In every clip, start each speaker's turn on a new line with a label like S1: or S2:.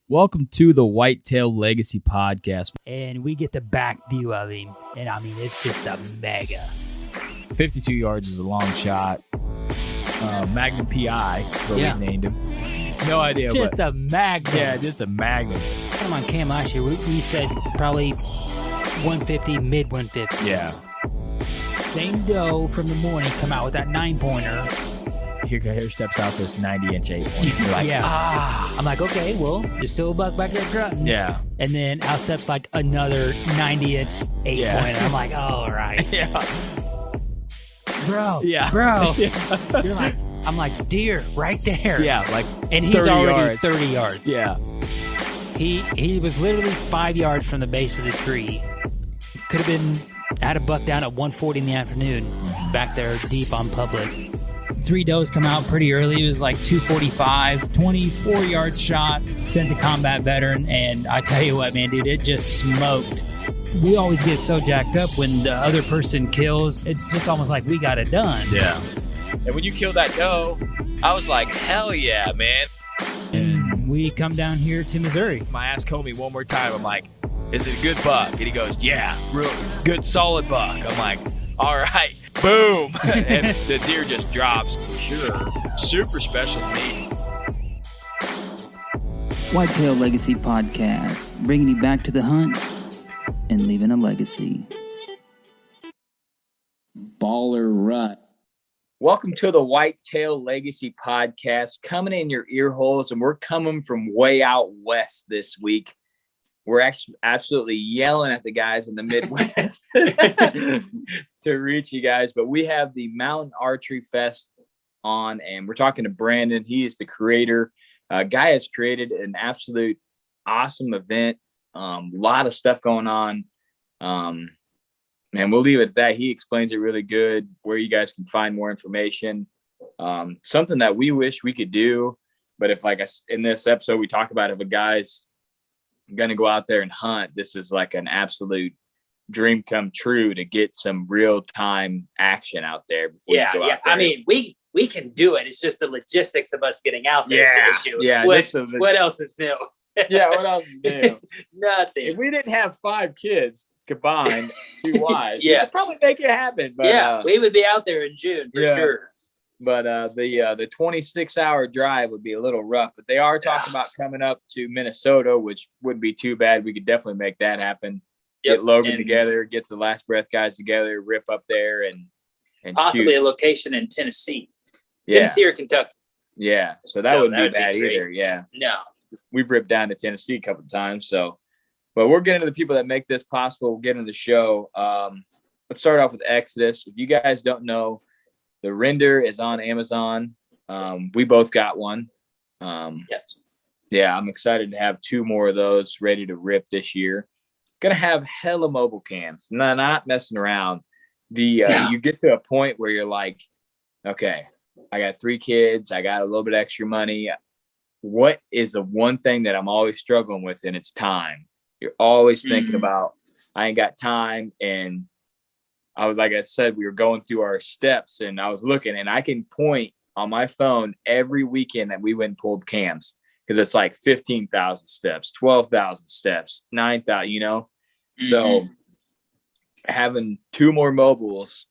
S1: Welcome to the Whitetail Legacy Podcast.
S2: And we get the back view of him. And I mean, it's just a mega.
S1: 52 yards is a long shot. Magnum PI, what we named him. No idea.
S2: Just a magnum.
S1: Yeah, just a magnum.
S2: Come on, Cam last year, we said probably 150, mid 150.
S1: Yeah.
S2: Same doe from the morning come out with that 9-pointer.
S1: Here steps out this 90-inch 8-pointer. You're like,
S2: I'm like, okay, well, there's still a buck back there grunting.
S1: Yeah.
S2: And then out steps like another 90-inch 8-pointer. I'm like, all right.
S1: Yeah.
S2: Bro.
S1: Yeah.
S2: Bro.
S1: Yeah.
S2: You're like, I'm like, deer, right there.
S1: Yeah, like
S2: and he's already
S1: yards.
S2: 30 yards.
S1: Yeah.
S2: He was literally 5 yards from the base of the tree. Could have been, had a buck down at 1:40 in the afternoon, back there deep on public. 3 does come out pretty early. It was like 245, 24 yard shot, sent the combat veteran. And I tell you what, man, dude, it just smoked. We always get so jacked up when the other person kills. It's just almost like we got it done.
S1: Yeah. And when you killed that doe, I was like, hell yeah, man.
S2: And we come down here to Missouri.
S1: My ass told me one more time, I'm like, is it a good buck? And he goes, yeah, real good, solid buck. I'm like, all right, boom. And the deer just drops. Sure. Super special to me.
S3: Whitetail Legacy Podcast, bringing you back to the hunt and leaving a legacy. Baller Rut.
S4: Welcome to the Whitetail Legacy Podcast, coming in your ear holes, and we're coming from way out west this week. We're actually absolutely yelling at the guys in the Midwest to reach you guys, but we have the Mountain Archery Fest on, and we're talking to Brandon. He is the creator. Guy has created an absolute awesome event. Lot of stuff going on. Man, we'll leave it at that. He explains it really good, where you guys can find more information. Something that we wish we could do, but if like in this episode, we talk about if a guy's going to go out there and hunt, this is like an absolute dream come true to get some real time action out there. Before you go out there.
S5: I mean, we can do it. It's just the logistics of us getting out there. Is the issue.
S4: Yeah.
S5: What else is new?
S4: Yeah, what else is new?
S5: Nothing.
S4: If we didn't have 5 kids combined, 2 wives,
S5: Yeah.
S4: we could probably make it happen. But,
S5: we would be out there in June for sure.
S4: But the 26-hour drive would be a little rough. But they are talking about coming up to Minnesota, which wouldn't be too bad. We could definitely make that happen.
S5: Yep.
S4: Get Logan together, get the Last Breath guys together, rip up there, and
S5: possibly
S4: shoot.
S5: a location in Tennessee, Tennessee or Kentucky.
S4: Yeah, so that wouldn't be bad
S5: great.
S4: either. Yeah,
S5: No.
S4: we've ripped down to Tennessee a couple of times. So, but we're getting to the people that make this possible. We'll get into the show. Let's start off with Exodus. If you guys don't know, the render is on Amazon. We both got one.
S5: Yes.
S4: Yeah, I'm excited to have 2 more of those ready to rip this year. Gonna have hella mobile cams. No, not messing around. You get to a point where you're like, okay, I got 3 kids. I got a little bit extra money. What is the one thing that I'm always struggling with? And it's time. You're always thinking about, I ain't got time. And I was, like I said, we were going through our steps and I was looking, and I can point on my phone every weekend that we went and pulled cams, because it's like 15,000 steps, 12,000 steps, 9,000, you know? So having 2 more mobiles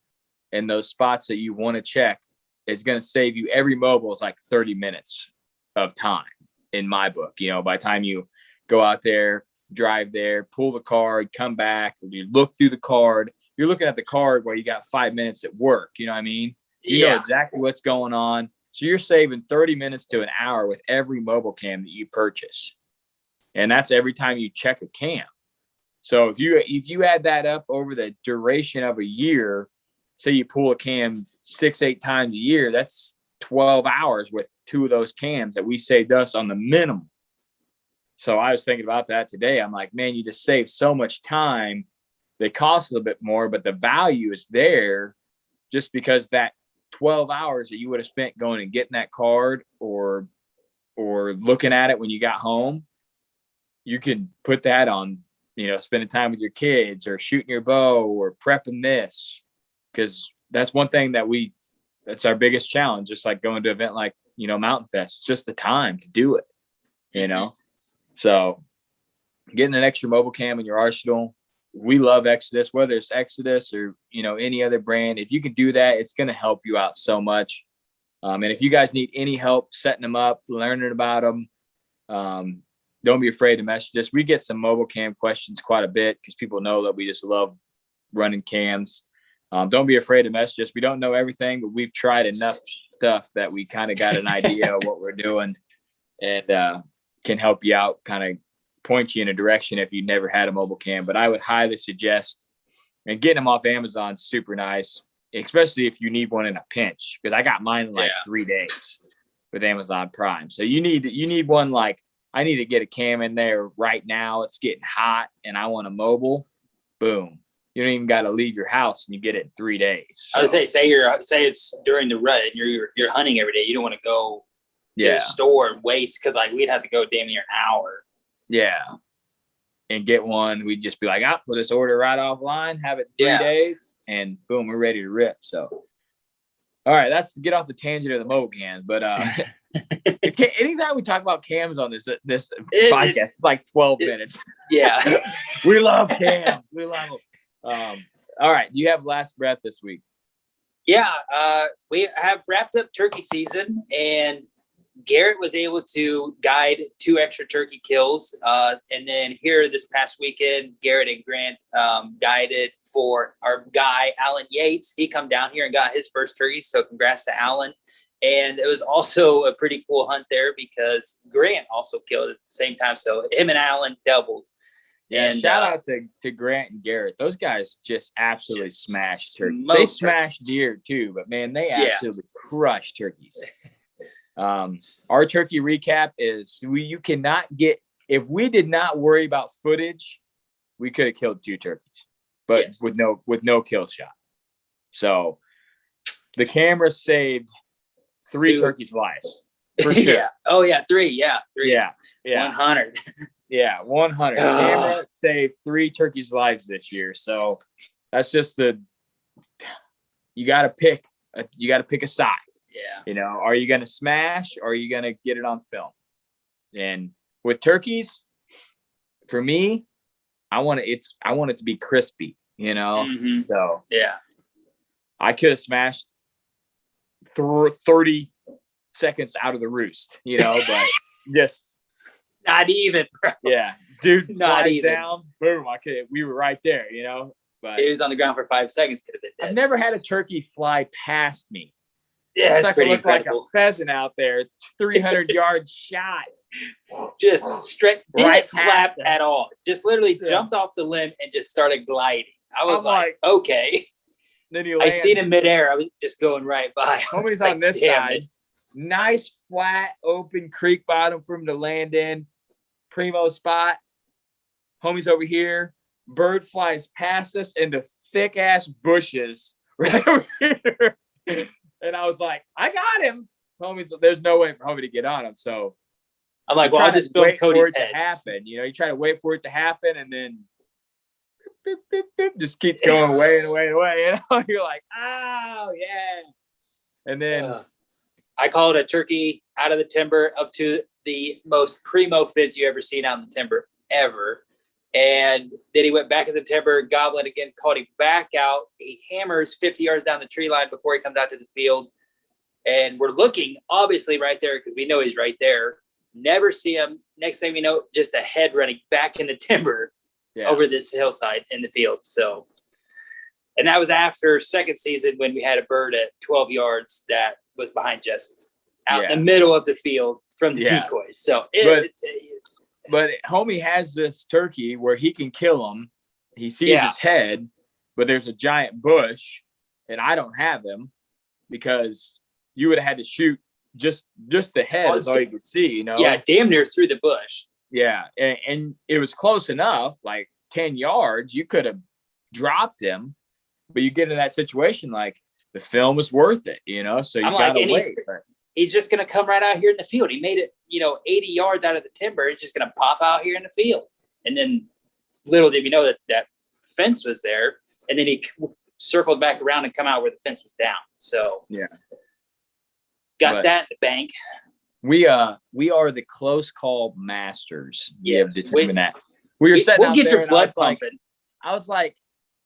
S4: in those spots that you want to check is going to save you. Every mobile is like 30 minutes of time in my book. You know, by the time you go out there, drive there, pull the card, come back, you look through the card, you're looking at the card where you got 5 minutes at work. You know what I mean? You know exactly what's going on. So you're saving 30 minutes to an hour with every mobile cam that you purchase. And that's every time you check a cam. So if you add that up over the duration of a year, say you pull a cam 6-8 times a year, that's 12 hours with 2 of those cams that we saved us on the minimum. So I was thinking about that today. I'm like, man, you just save so much time. They cost a little bit more, but the value is there, just because that 12 hours that you would have spent going and getting that card or looking at it when you got home, you can put that on, you know, spending time with your kids or shooting your bow or prepping this. Because that's one thing that's our biggest challenge, just like going to an event like, you know, Mountain Fest. It's just the time to do it, you know? So getting an extra mobile cam in your arsenal. We love Exodus, whether it's Exodus or, any other brand. If you can do that, it's going to help you out so much. And if you guys need any help setting them up, learning about them, don't be afraid to message us. We get some mobile cam questions quite a bit because people know that we just love running cams. Don't be afraid to message us. We don't know everything, but we've tried enough stuff that we kind of got an idea of what we're doing and can help you out, kind of point you in a direction if you've never had a mobile cam. But I would highly suggest, and getting them off Amazon is super nice, especially if you need one in a pinch, because I got mine in like 3 days with Amazon Prime. So you need one like, I need to get a cam in there right now. It's getting hot and I want a mobile. Boom. You don't even got to leave your house and you get it in 3 days. So.
S5: I would say it's during the rut and you're hunting every day. You don't want to go to the store and waste, because like we'd have to go damn near an hour. Yeah.
S4: And get one. We'd just be like, we'll just order right offline, have it 3 days, and boom, we're ready to rip. So, all right, that's to get off the tangent of the mobile cams. But anytime we talk about cams on this podcast, it's like 12 minutes.
S5: Yeah.
S4: We love cams. We love them. All right. You have last breath this week.
S5: Yeah. We have wrapped up turkey season, and Garrett was able to guide 2 extra turkey kills. And then here this past weekend, Garrett and Grant guided for our guy, Alan Yates. He come down here and got his first turkey. So congrats to Alan. And it was also a pretty cool hunt there because Grant also killed at the same time. So him and Alan doubled.
S4: Yeah,
S5: and
S4: shout out to Grant and Garrett. Those guys just absolutely smashed turkeys. They smashed deer too, but man, they absolutely crushed turkeys. Our turkey recap is you cannot get, if we did not worry about footage, we could have killed 2 turkeys, but with no kill shot. So the camera saved 3 turkeys' lives for sure.
S5: Yeah. Oh yeah. 3. Yeah. 3.
S4: Yeah.
S5: 100.
S4: Yeah. 100. Camera saved 3 turkeys' lives this year. So that's just you got to pick a side.
S5: Yeah.
S4: Are you going to smash or are you going to get it on film? And with turkeys, for me, I want it to be crispy,
S5: Mm-hmm.
S4: So
S5: yeah,
S4: I could have smashed 30 seconds out of the roost, but just
S5: not even, bro.
S4: Yeah. Dude,
S5: not
S4: flies
S5: even
S4: down. Boom. We were right there, but
S5: it was on the ground for 5 seconds. Could have been dead.
S4: I've never had a turkey fly past me.
S5: Yeah, it's pretty incredible.
S4: Like a pheasant out there, 300 yard shot.
S5: Just straight,
S4: Right
S5: didn't flap at all. Just literally jumped off the limb and just started gliding. I was like, okay.
S4: Then
S5: I seen him midair. I was just going right by.
S4: Homie's on this side. Nice flat open creek bottom for him to land in. Primo spot. Homie's over here. Bird flies past us into thick ass bushes right over here. And I was like, I got him. There's no way for homie to get on him. So
S5: I'm like, well, I'll just film Cody's head.
S4: To happen. You try to wait for it to happen and then beep, beep, beep, just keeps going away and away and away. You're like, oh, yeah. And then
S5: I called a turkey out of the timber up to the most primo fits you ever seen out in the timber ever. And then he went back in the timber, goblin again, called him back out. He hammers 50 yards down the tree line before he comes out to the field. And we're looking, obviously, right there because we know he's right there. Never see him. Next thing we know, just a head running back in the timber over this hillside in the field. So, and that was after second season when we had a bird at 12 yards that was behind Justin out in the middle of the field from the decoys. So,
S4: but homie has this turkey where he can kill him. He sees his head, but there's a giant bush, and I don't have him because you would have had to shoot just the head is all you could see,
S5: Yeah, damn near through the bush.
S4: Yeah, and it was close enough, like 10 yards. You could have dropped him, but you get in that situation, like the film was worth it, So you got to wait.
S5: He's just going to come right out here in the field. He made it, 80 yards out of the timber. He's just going to pop out here in the field. And then little did we know that fence was there. And then he circled back around and come out where the fence was down. So
S4: yeah,
S5: got that in the bank.
S4: We are the close call masters. We have
S5: Yes,
S4: determined that. We were setting
S5: we'll
S4: out
S5: get
S4: there
S5: your
S4: and
S5: blood pumping.
S4: I was like,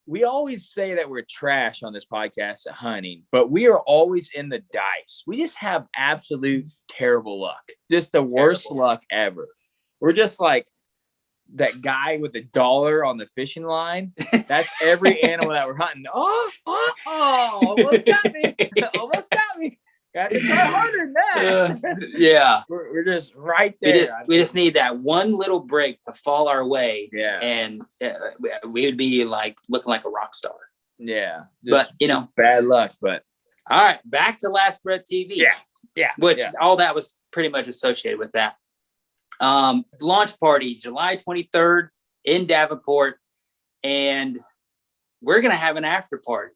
S4: we always say that we're trash on this podcast at hunting, but we are always in the dice. We just have absolute terrible luck. Just the worst luck ever. We're just like that guy with the dollar on the fishing line. That's every animal that we're hunting. Oh, almost got me. Almost got me. Got to try harder than that.
S5: Yeah.
S4: We're just right there.
S5: We just need that one little break to fall our way.
S4: Yeah.
S5: And we would be like looking like a rock star.
S4: Yeah.
S5: But, you know,
S4: bad luck. But
S5: all right, back to Last Breath TV.
S4: Yeah.
S5: Which all that was pretty much associated with that. Launch party, July 23rd in Davenport. And we're going to have an after party.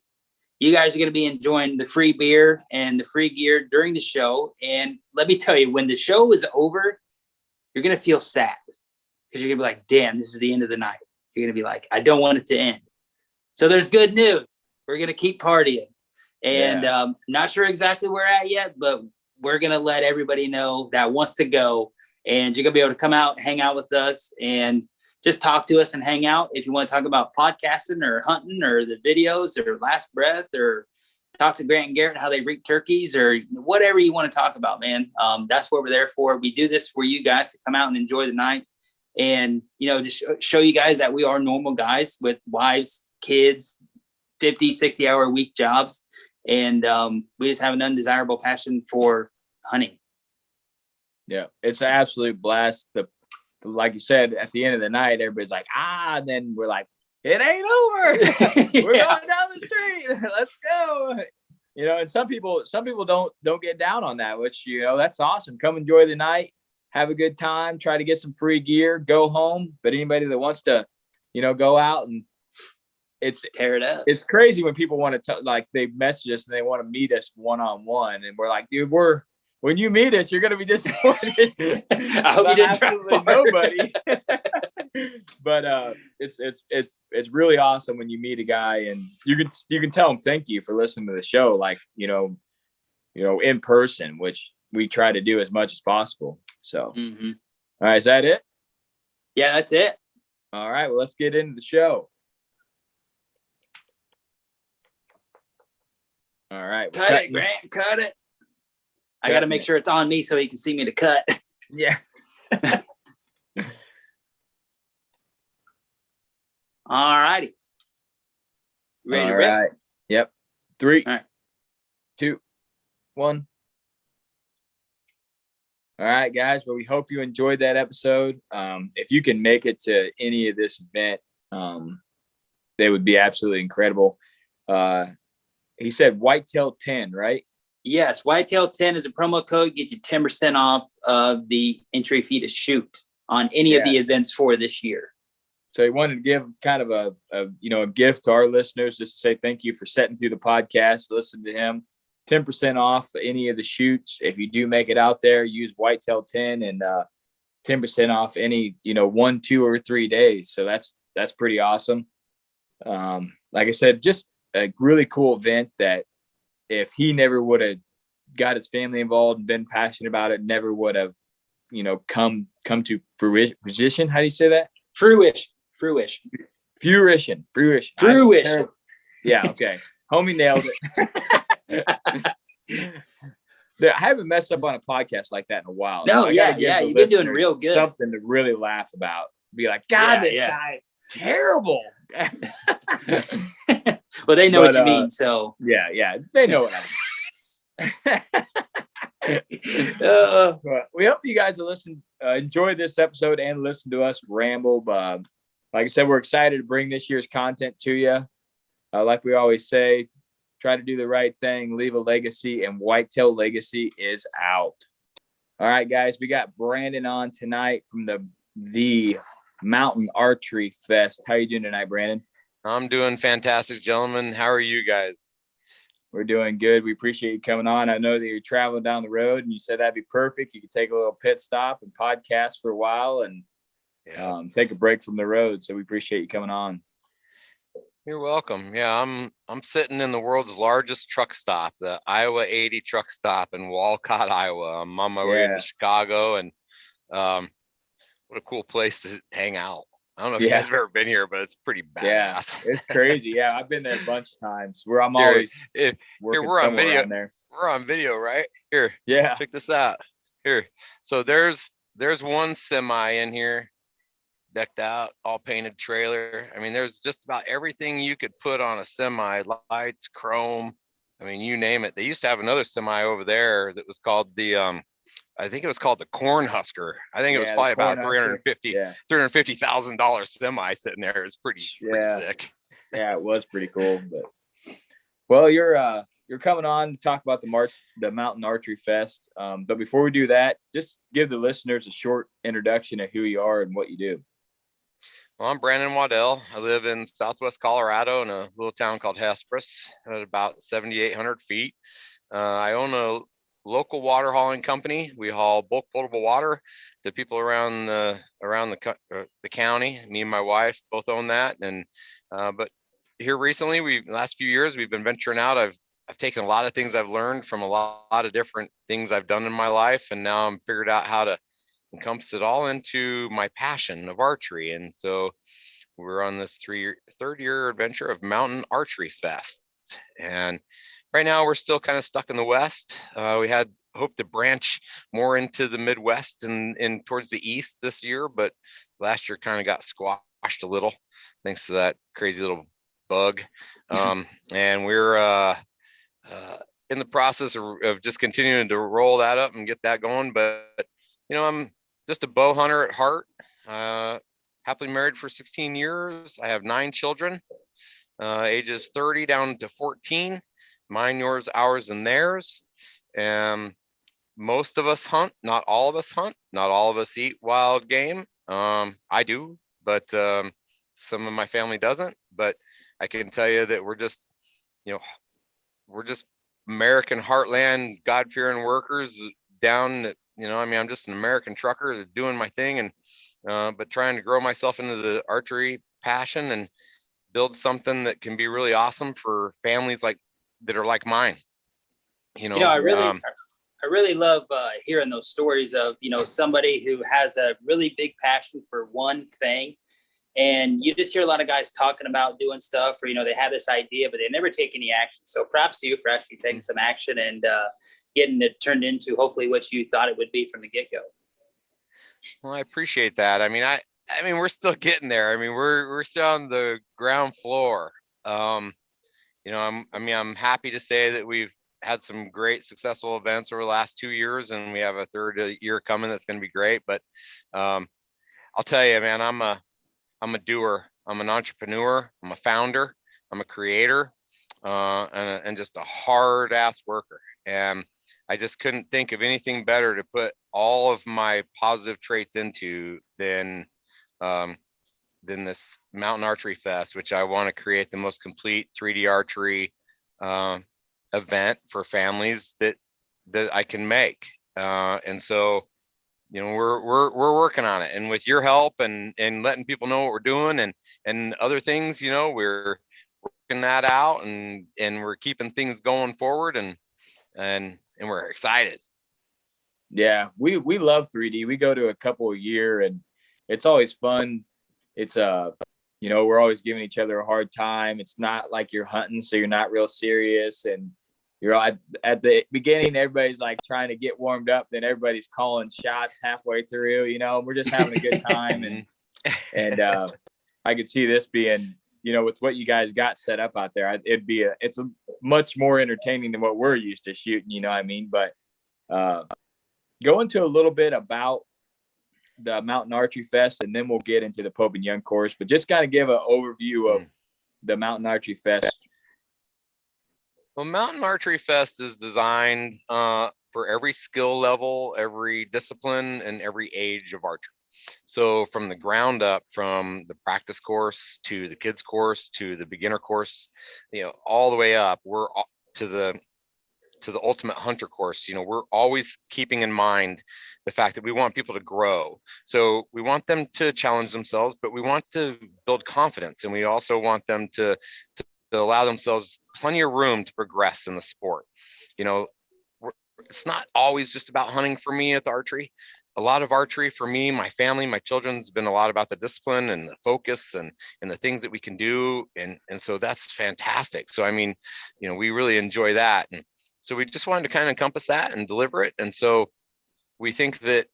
S5: You guys are going to be enjoying the free beer and the free gear during the show. And let me tell you, when the show is over, you're going to feel sad because you're going to be like, damn, this is the end of the night. You're going to be like, I don't want it to end. So there's good news. We're going to keep partying. And not sure exactly where we're at yet, but we're going to let everybody know that wants to go. And you're going to be able to come out, hang out with us, and just talk to us and hang out. If you want to talk about podcasting or hunting or the videos or Last Breath, or talk to Grant and Garrett, how they reap turkeys, or whatever you want to talk about, man. That's what we're there for. We do this for you guys to come out and enjoy the night and, you know, just show you guys that we are normal guys with wives, kids, 50, 60-hour a week jobs. And we just have an undesirable passion for hunting.
S4: Yeah, it's an absolute blast. Like you said, at the end of the night, everybody's like, and then we're like, it ain't over. We're going down the street. Let's go. You know, and some people don't get down on that, which, you know, that's awesome. Come enjoy the night, have a good time, try to get some free gear, go home. But anybody that wants to, you know, go out and
S5: tear it up.
S4: It's crazy when people want to like they message us and they want to meet us one-on-one, and we're like, dude, when you meet us, you're going to be disappointed.
S5: I hope you didn't try
S4: nobody. But it's really awesome when you meet a guy and you can tell him thank you for listening to the show, like, you know, in person, which we try to do as much as possible. So, All right, is that it?
S5: Yeah, that's it.
S4: All right, well, let's get into the show. All right.
S5: Cut it, Grant. Cut it. I got to make sure it's on me so he can see me to cut.
S4: Yeah.
S5: All righty. Ready to rip?
S4: Right. Yep. 3,
S5: All right.
S4: 2, 1. All right, guys. Well, we hope you enjoyed that episode. If you can make it to any of this event, they would be absolutely incredible. He said Whitetail 10, right?
S5: Yes, Whitetail 10 is a promo code, gets you 10% off of the entry fee to shoot on any of the events for this year.
S4: So he wanted to give kind of a gift to our listeners, just to say thank you for sitting through the podcast, listen to him. 10% off any of the shoots. If you do make it out there, use Whitetail 10 and 10% off any, 1, 2, or 3 days. So that's pretty awesome. Like I said, just a really cool event that if he never would have got his family involved and been passionate about it, never would have, come to fruition. How do you say that?
S5: Fruition.
S4: Yeah. Okay. Homie nailed it. I haven't messed up on a podcast like that in a while.
S5: No,
S4: so
S5: yeah. You've been doing real good.
S4: Something to really laugh about. Be like, God, this guy terrible.
S5: Well, they know what you mean. So
S4: yeah, they know what I mean. We hope you guys will enjoy this episode and listen to us ramble. Like I said, we're excited to bring this year's content to you. Like we always say, try to do the right thing, leave a legacy, and Whitetail Legacy is out. All right, guys, we got Brandon on tonight from the Mountain Archery Fest. How you doing tonight, Brandon?
S6: I'm doing fantastic, gentlemen. How are you guys?
S4: We're doing good. We appreciate you coming on. I know that you're traveling down the road, and you said that'd be perfect. You could take a little pit stop and podcast for a while and take a break from the road. So we appreciate you coming on.
S6: You're welcome. Yeah, I'm sitting in the world's largest truck stop, the Iowa 80 truck stop in Walcott, Iowa. I'm on my way into
S4: Yeah.
S6: Chicago, and um, what a cool place to hang out. I don't know if you
S4: Yeah.
S6: guys have ever been here, but it's pretty
S4: Yeah.
S6: badass.
S4: It's crazy. Yeah. I've been there a bunch of times where I'm
S6: Here,
S4: always
S6: here,
S4: working
S6: we're on
S4: somewhere
S6: video.
S4: around there.
S6: We're on video, right? Here,
S4: Yeah.
S6: check this out. Here, so there's one semi in here, decked out, all painted trailer. I mean, there's just about everything you could put on a semi, lights, chrome. I mean, you name it. They used to have another semi over there that was called the I think it was called the Corn Husker. I think it was
S4: Yeah. The
S6: probably about
S4: Cornhusker. Yeah.
S6: $350,000 semi sitting there. It's pretty
S4: Yeah.
S6: sick.
S4: Yeah. It was pretty cool. But well, you're coming on to talk about the Mountain Archery Fest. But before we do that, just give the listeners a short introduction of who you are and what you do.
S6: Well, I'm Brandon Waddell. I live in Southwest Colorado in a little town called Hesperus at about 7,800 feet. I own a local water hauling company. We haul bulk potable water to people around the county. Me and my wife both own that. And but here recently, the last few years, we've been venturing out. I've taken a lot of things I've learned from a lot of different things I've done in my life, and now I'm figured out how to encompass it all into my passion of archery. And so we're on this third year adventure of Mountain Archery Fest. And right now we're still kind of stuck in the West. We had hoped to branch more into the Midwest and towards the East this year, but last year kind of got squashed a little thanks to that crazy little bug. And we're in the process of just continuing to roll that up and get that going. But, I'm just a bow hunter at heart. Happily married for 16 years. I have 9 children, ages 30 down to 14. Mine, yours, ours, and theirs. Most of us hunt. Not all of us hunt. Not all of us eat wild game. I do, but some of my family doesn't. But I can tell you that we're just American heartland, God-fearing workers down. I'm just an American trucker doing my thing, and but trying to grow myself into the archery passion and build something that can be really awesome for families that are like mine.
S5: I really love hearing those stories of, somebody who has a really big passion for one thing. And you just hear a lot of guys talking about doing stuff, or, they have this idea, but they never take any action. So props to you for actually taking some action and getting it turned into hopefully what you thought it would be from the get-go.
S6: Well, I appreciate that. I mean, we're still getting there. I mean, we're still on the ground floor. I'm happy to say that we've had some great successful events over the last 2 years, and we have a third year coming that's going to be great. But I'll tell you, man, I'm a doer. I'm an entrepreneur. I'm a founder. I'm a creator, and just a hard ass worker. And I just couldn't think of anything better to put all of my positive traits into than this Mountain Archery Fest, which I want to create the most complete 3D archery event for families that I can make. And so, we're working on it, and with your help and letting people know what we're doing and other things, we're working that out, and we're keeping things going forward, and we're excited.
S4: Yeah, we love 3D. We go to a couple a year, and it's always fun. It's we're always giving each other a hard time. It's not like you're hunting, so you're not real serious, and you're at the beginning, everybody's like trying to get warmed up, then everybody's calling shots halfway through. We're just having a good time, and I could see this being, with what you guys got set up out there, it's a much more entertaining than what we're used to shooting. You know what I mean? But go into a little bit about the Mountain Archery Fest, and then we'll get into the Pope and Young course. But just kind of give an overview of the Mountain Archery Fest.
S6: Well, Mountain Archery Fest is designed for every skill level, every discipline, and every age of archery. So from the ground up, from the practice course to the kids course to the beginner course, all the way up, we're to the to the ultimate hunter course, you know, we're always keeping in mind the fact that we want people to grow. So we want them to challenge themselves, but we want to build confidence. And we also want them to allow themselves plenty of room to progress in the sport. You know, it's not always just about hunting for me at the archery. A lot of archery for me, my family, my children's been a lot about the discipline and the focus and the things that we can do. And so that's fantastic. So, I mean, you know, we really enjoy that. And so we just wanted to kind of encompass that and deliver it. And so we think that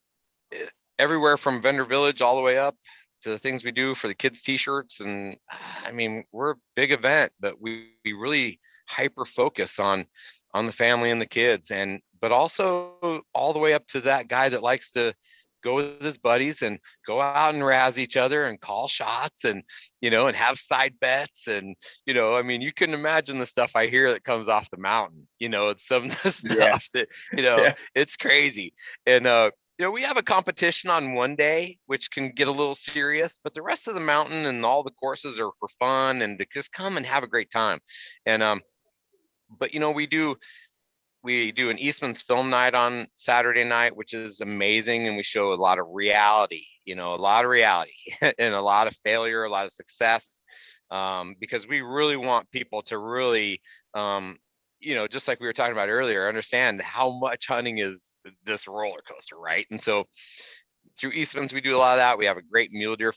S6: everywhere from vendor village all the way up to the things we do for the kids t-shirts. And I mean, we're a big event, but we really hyper focus on the family and the kids, and but also all the way up to that guy that likes to go with his buddies and go out and razz each other and call shots and, you know, and have side bets. And, you know, I mean, you can imagine the stuff I hear that comes off the mountain, you know, it's some of the stuff that, you know, it's crazy. And, you know, we have a competition on one day, which can get a little serious, but the rest of the mountain and all the courses are for fun and to just come and have a great time. And, but, you know, we do an Eastman's film night on Saturday night, which is amazing. And we show a lot of reality, you know, a lot of reality and a lot of failure, a lot of success, because we really want people to really, you know, just like we were talking about earlier, understand how much hunting is this roller coaster, right? And so through Eastman's, we do a lot of that. We have a great mule deer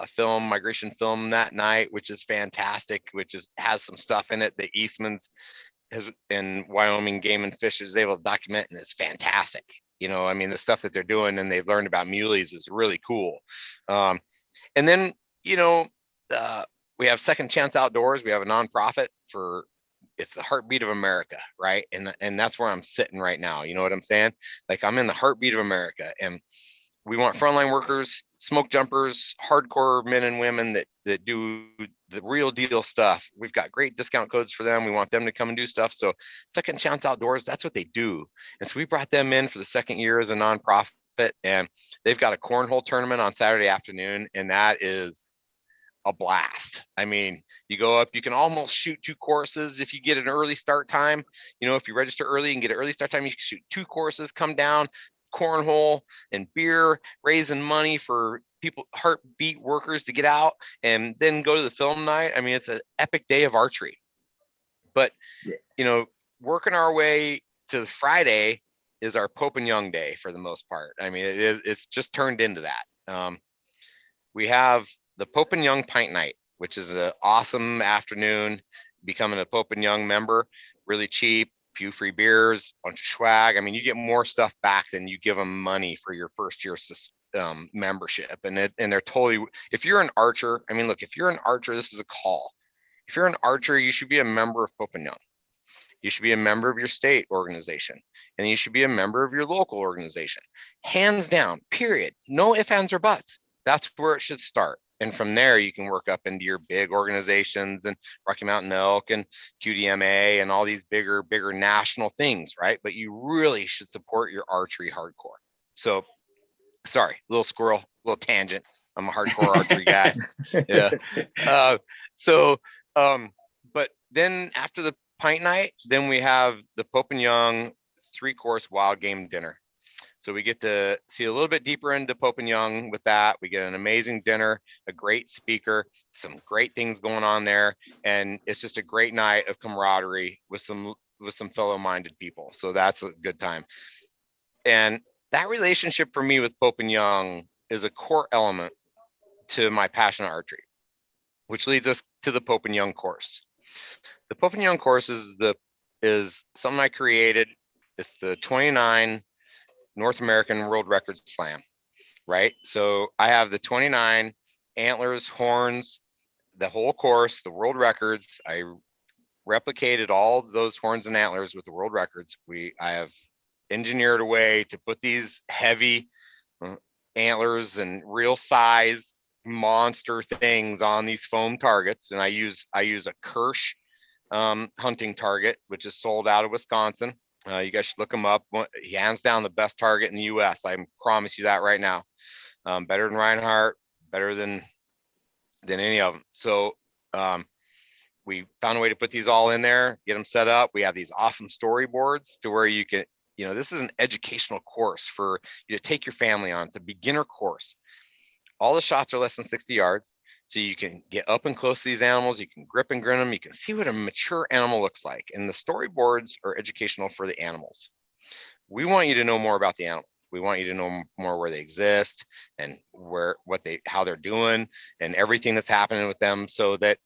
S6: film, migration film that night, which is fantastic, has some stuff in it that Eastman's and Wyoming Game and Fish is able to document, and it's fantastic. You know, I mean, the stuff that they're doing and they've learned about muleys is really cool. And then, you know, we have Second Chance Outdoors. We have a nonprofit it's the heartbeat of America, right? And that's where I'm sitting right now. You know what I'm saying? Like, I'm in the heartbeat of America, and we want frontline workers, smoke jumpers, hardcore men and women that do the real deal stuff. We've got great discount codes for them. We want them to come and do stuff. So Second Chance Outdoors, that's what they do. And so we brought them in for the second year as a nonprofit, and they've got a cornhole tournament on Saturday afternoon, and that is a blast. I mean, you go up, you can almost shoot 2 courses if you get an early start time. You know, if you register early and get an early start time, you can shoot 2 courses, come down, cornhole and beer, raising money for people, heartbeat workers to get out and then go to the film night. I mean, it's an epic day of archery. But, you know, working our way to Friday is our Pope and Young day for the most part. I mean, it's just turned into that. We have the Pope and Young Pint Night, which is an awesome afternoon, becoming a Pope and Young member, really cheap. Few free beers, bunch of swag. I mean, you get more stuff back than you give them money for your first year membership. And they're totally, if you're an archer, I mean, look, if you're an archer, this is a call. If you're an archer, you should be a member of Pope and Young. You should be a member of your state organization, and you should be a member of your local organization. Hands down, period. No ifs, ands, or buts. That's where it should start. And from there, you can work up into your big organizations and Rocky Mountain Elk and QDMA and all these bigger national things, right? But you really should support your archery hardcore. So, sorry, little squirrel, little tangent. I'm a hardcore archery guy. Yeah. But then after the pint night, then we have the Pope and Young 3-course wild game dinner. So we get to see a little bit deeper into Pope and Young with that. We get an amazing dinner, a great speaker, some great things going on there. And it's just a great night of camaraderie with some fellow-minded people. So that's a good time. And that relationship for me with Pope and Young is a core element to my passion of archery, which leads us to the Pope and Young course. The Pope and Young course is something I created. It's the 29 North American World Records Slam, right? So I have the 29 antlers, horns, the whole course, the world records. I replicated all those horns and antlers with the world records. I have engineered a way to put these heavy antlers and real size monster things on these foam targets. And I use a Kirsch hunting target, which is sold out of Wisconsin. You guys should look him up. Hands down the best target in the U.S. I promise you that right now. Better than Reinhardt, better than any of them. So we found a way to put these all in there, get them set up. We have these awesome storyboards to where you can, this is an educational course for you to take your family on. It's a beginner course. All the shots are less than 60 yards. So you can get up and close to these animals. You can grip and grin them. You can see what a mature animal looks like. And the storyboards are educational for the animals. We want you to know more about the animal. We want you to know more where they exist and how they're doing and everything that's happening with them, so that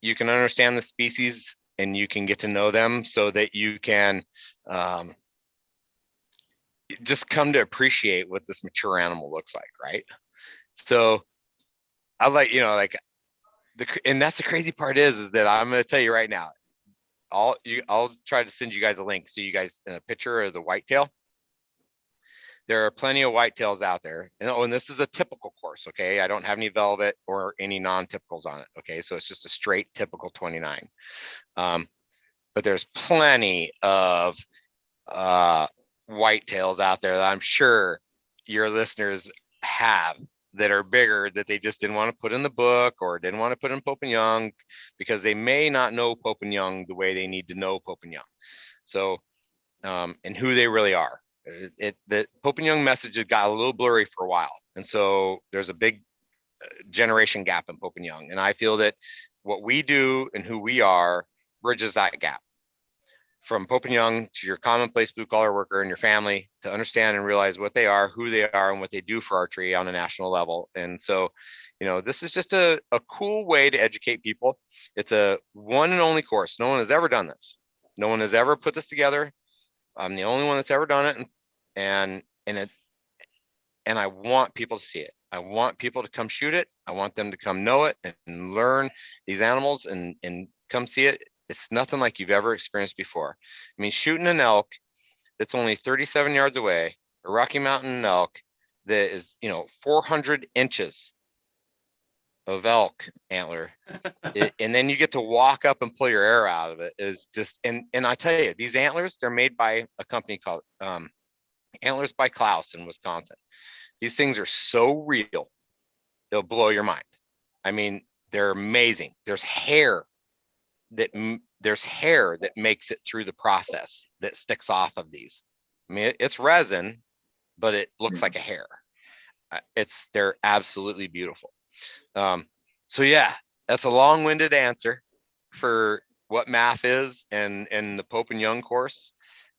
S6: you can understand the species and you can get to know them, so that you can just come to appreciate what this mature animal looks like, right? So I like, and that's the crazy part is that I'm going to tell you right now, I'll try to send you guys a link so you guys a picture of the whitetail. There are plenty of whitetails out there. And this is a typical course, okay? I don't have any velvet or any non-typicals on it, okay? So it's just a straight typical 29. But there's plenty of whitetails out there that I'm sure your listeners have that are bigger, that they just didn't want to put in the book or didn't want to put in Pope and Young because they may not know Pope and Young the way they need to know Pope and Young. So, and who they really are. The Pope and Young message had got a little blurry for a while. And so there's a big generation gap in Pope and Young. And I feel that what we do and who we are bridges that gap from Pope and Young to your commonplace blue collar worker and your family to understand and realize what they are, who they are, and what they do for archery on a national level. And so, this is just a cool way to educate people. It's a one and only course. No one has ever done this. No one has ever put this together. I'm the only one that's ever done it. And I want people to see it. I want people to come shoot it. I want them to come know it and learn these animals and come see it. It's nothing like you've ever experienced before. I mean, shooting an elk that's only 37 yards away, a Rocky Mountain elk that is, 400 inches of elk antler. And then you get to walk up and pull your arrow out of it is just, and I tell you, these antlers, they're made by a company called Antlers by Klaus in Wisconsin. These things are so real, they'll blow your mind. I mean, they're amazing. There's hair that makes it through the process that sticks off of these. I mean, it's resin, but it looks like a hair. They're absolutely beautiful. So yeah, that's a long-winded answer for what MAF is and the Pope and Young course.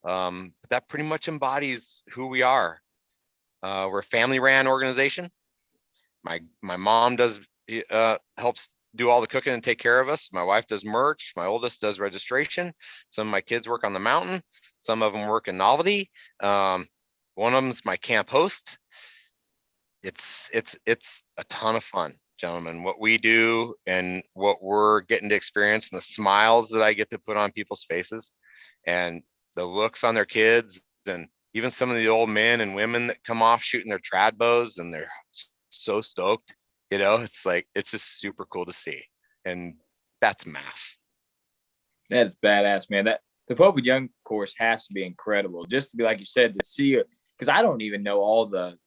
S6: But that pretty much embodies who we are. We're a family-ran organization. My mom helps do all the cooking and take care of us. My wife does merch. My oldest does registration. Some of my kids work on the mountain. Some of them work in novelty. One of them's my camp host. It's a ton of fun, gentlemen, what we do and what we're getting to experience, and the smiles that I get to put on people's faces and the looks on their kids, and even some of the old men and women that come off shooting their trad bows and they're so stoked. It's just super cool to see. And that's MAF.
S4: That's badass, man. The Pope and Young course has to be incredible. Just to be, like you said, to see it, because I don't even know all the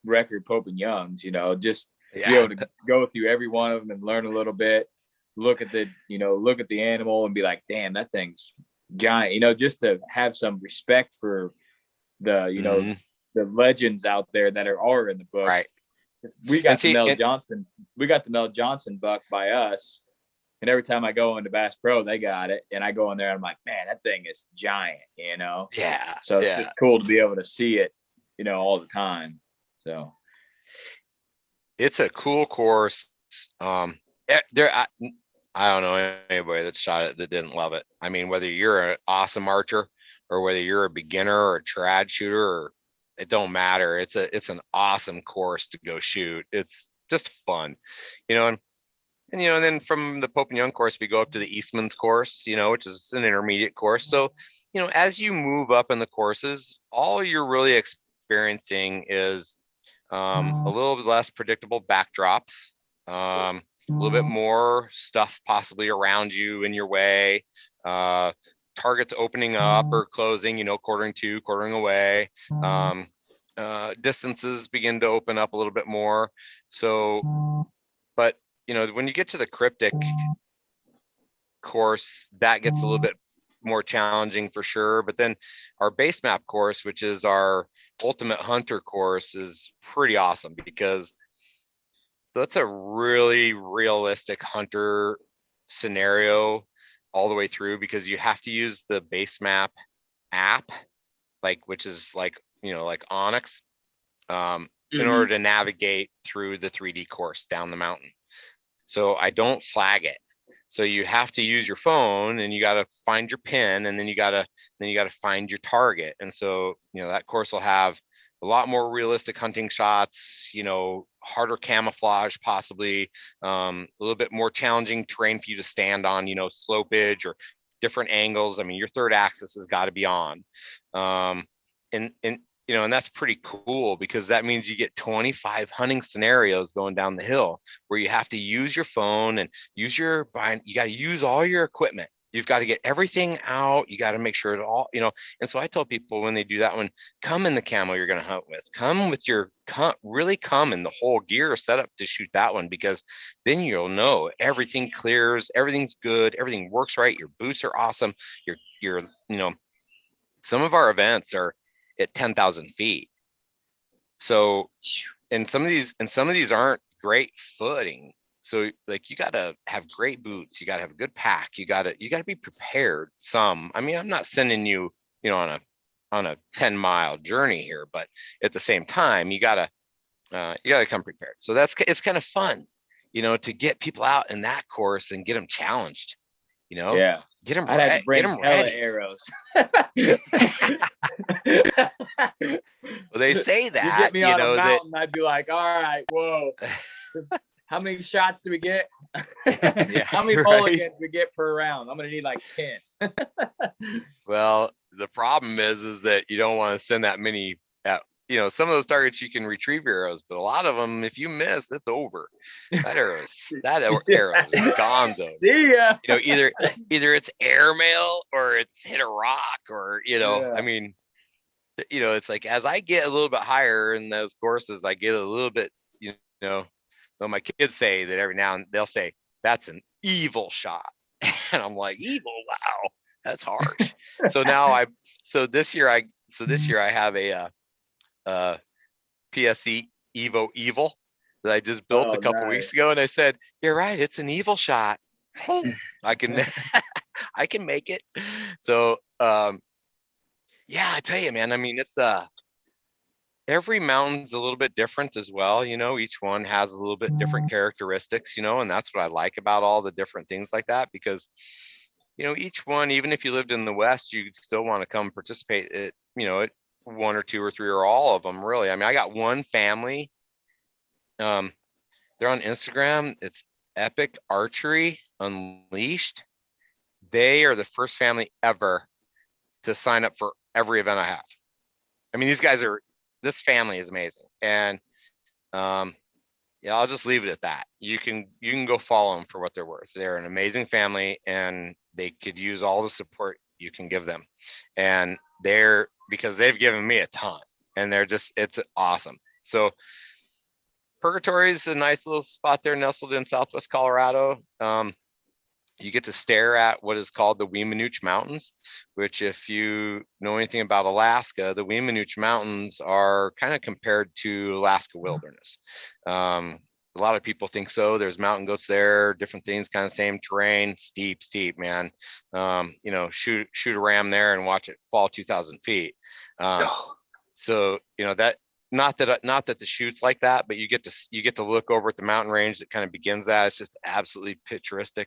S4: record Pope and Youngs, just be able to go through every one of them and learn a little bit, look at the animal and be like, damn, that thing's giant, just to have some respect for the, the legends out there that are in the book.
S6: Right.
S4: We got the Mel Johnson buck by us. And every time I go into Bass Pro, they got it. And I go in there and I'm like, man, that thing is giant,
S6: Yeah.
S4: So it's just cool to be able to see it, all the time. So
S6: it's a cool course. I don't know anybody that shot it that didn't love it. I mean, whether you're an awesome archer or whether you're a beginner or a trad shooter, it don't matter. It's an awesome course to go shoot. It's just fun, and then from the Pope and Young course, we go up to the Eastman's course, which is an intermediate course. So, as you move up in the courses, all you're really experiencing is a little bit less predictable backdrops, a little bit more stuff possibly around you in your way, targets opening up or closing, quartering to, quartering away, distances begin to open up a little bit more. So, but when you get to the cryptic course, that gets a little bit more challenging for sure. But then our base map course, which is our ultimate hunter course, is pretty awesome because that's a really realistic hunter scenario all the way through, because you have to use the base map app, like, which is like, like Onyx, in order to navigate through the 3D course down the mountain. So I don't flag it. So you have to use your phone, and you got to find your pin, and then you got to find your target. And so, that course will have a lot more realistic hunting shots, harder camouflage, possibly a little bit more challenging terrain for you to stand on, slopage or different angles. I mean, your third axis has got to be on. And that's pretty cool, because that means you get 25 hunting scenarios going down the hill where you have to use your phone and you got to use all your equipment. You've got to get everything out. You got to make sure it all, and so I tell people when they do that one, come in the camo you're going to hunt with, come in the whole gear setup to shoot that one, because then you'll know everything clears, everything's good, everything works right. Your boots are awesome. You're some of our events are at 10,000 feet. So, and some of these aren't great footing. So like, you got to have great boots. You got to have a good pack. You got to be prepared some. I mean, I'm not sending you, on a 10-mile journey here, but at the same time, you got to come prepared. So it's kind of fun, to get people out in that course and get them challenged,
S4: Yeah.
S6: Get them
S4: I'd have to bring
S6: hella
S4: hella arrows.
S6: Well, they say that,
S4: you get me on a mountain, I'd be like, all right, whoa. How many shots do we get? How many mulligans we get per round? I'm gonna need like 10.
S6: Well, the problem is that you don't want to send that many at, some of those targets you can retrieve arrows, but a lot of them, if you miss, it's over. That arrow's gonzo.
S4: See ya.
S6: Either it's airmail or it's hit a rock, or I mean, it's like, as I get a little bit higher in those courses, I get a little bit, well, my kids say that every now and they'll say, that's an evil shot. And I'm like, evil? Wow, that's harsh. So this year I have a PSE Evo Evil that I just built a couple weeks ago. And I said, you're right, it's an evil shot. I can make it. So, yeah, I tell you, man, I mean, it's, every mountain's a little bit different as well. Each one has a little bit different characteristics, and that's what I like about all the different things like that, because, each one, even if you lived in the West, you'd still want to come participate at, at one or two or three or all of them, really. I mean, I got one family, they're on Instagram. It's Epic Archery Unleashed. They are the first family ever to sign up for every event I have. I mean, this family is amazing. And I'll just leave it at that. You can go follow them for what they're worth. They're an amazing family, and they could use all the support you can give them. And because they've given me a ton, and it's awesome. So Purgatory is a nice little spot there, nestled in Southwest Colorado. You get to stare at what is called the Weminuche Mountains, which, if you know anything about Alaska, the Weminuche Mountains are kind of compared to Alaska wilderness. A lot of people think so. There's mountain goats there, different things, kind of same terrain, steep, man. Shoot a ram there and watch it fall 2,000 feet. So, that, not that the shoot's like that, but you get to look over at the mountain range that kind of begins that. It's just absolutely picturesque.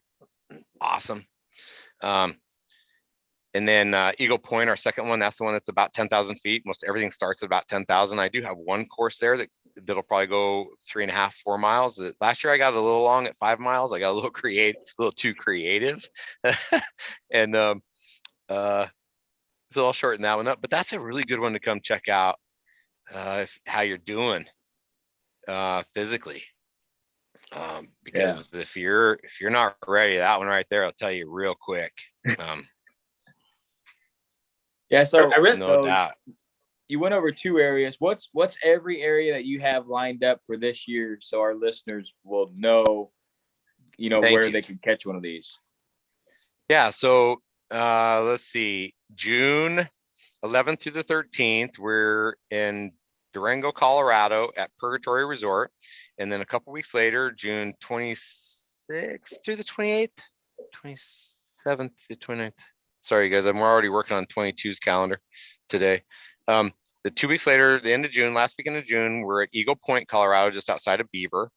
S6: Awesome. And then Eagle Point, our second one, that's the one that's about 10,000 feet. Most everything starts at about 10,000. I do have one course there that'll probably go 3.5, 4 miles. Last year I got a little long at 5 miles. I got a little too creative. And so I'll shorten that one up, but that's a really good one to come check out how you're doing physically. Because if you're not ready, that one right there, I'll tell you real quick.
S4: So
S6: No doubt.
S4: You went over 2 areas. What's every area that you have lined up for this year, so our listeners will know, where they can catch one of these?
S6: Yeah. So let's see, June 11th through the 13th, we're in Durango, Colorado at Purgatory Resort. And then a couple weeks later, June 26th through the 28th, 27th to 29th. Sorry, guys, I'm already working on 22's calendar today. The 2 weeks later, the end of June, last weekend of June, we're at Eagle Point, Colorado, just outside of Beaver.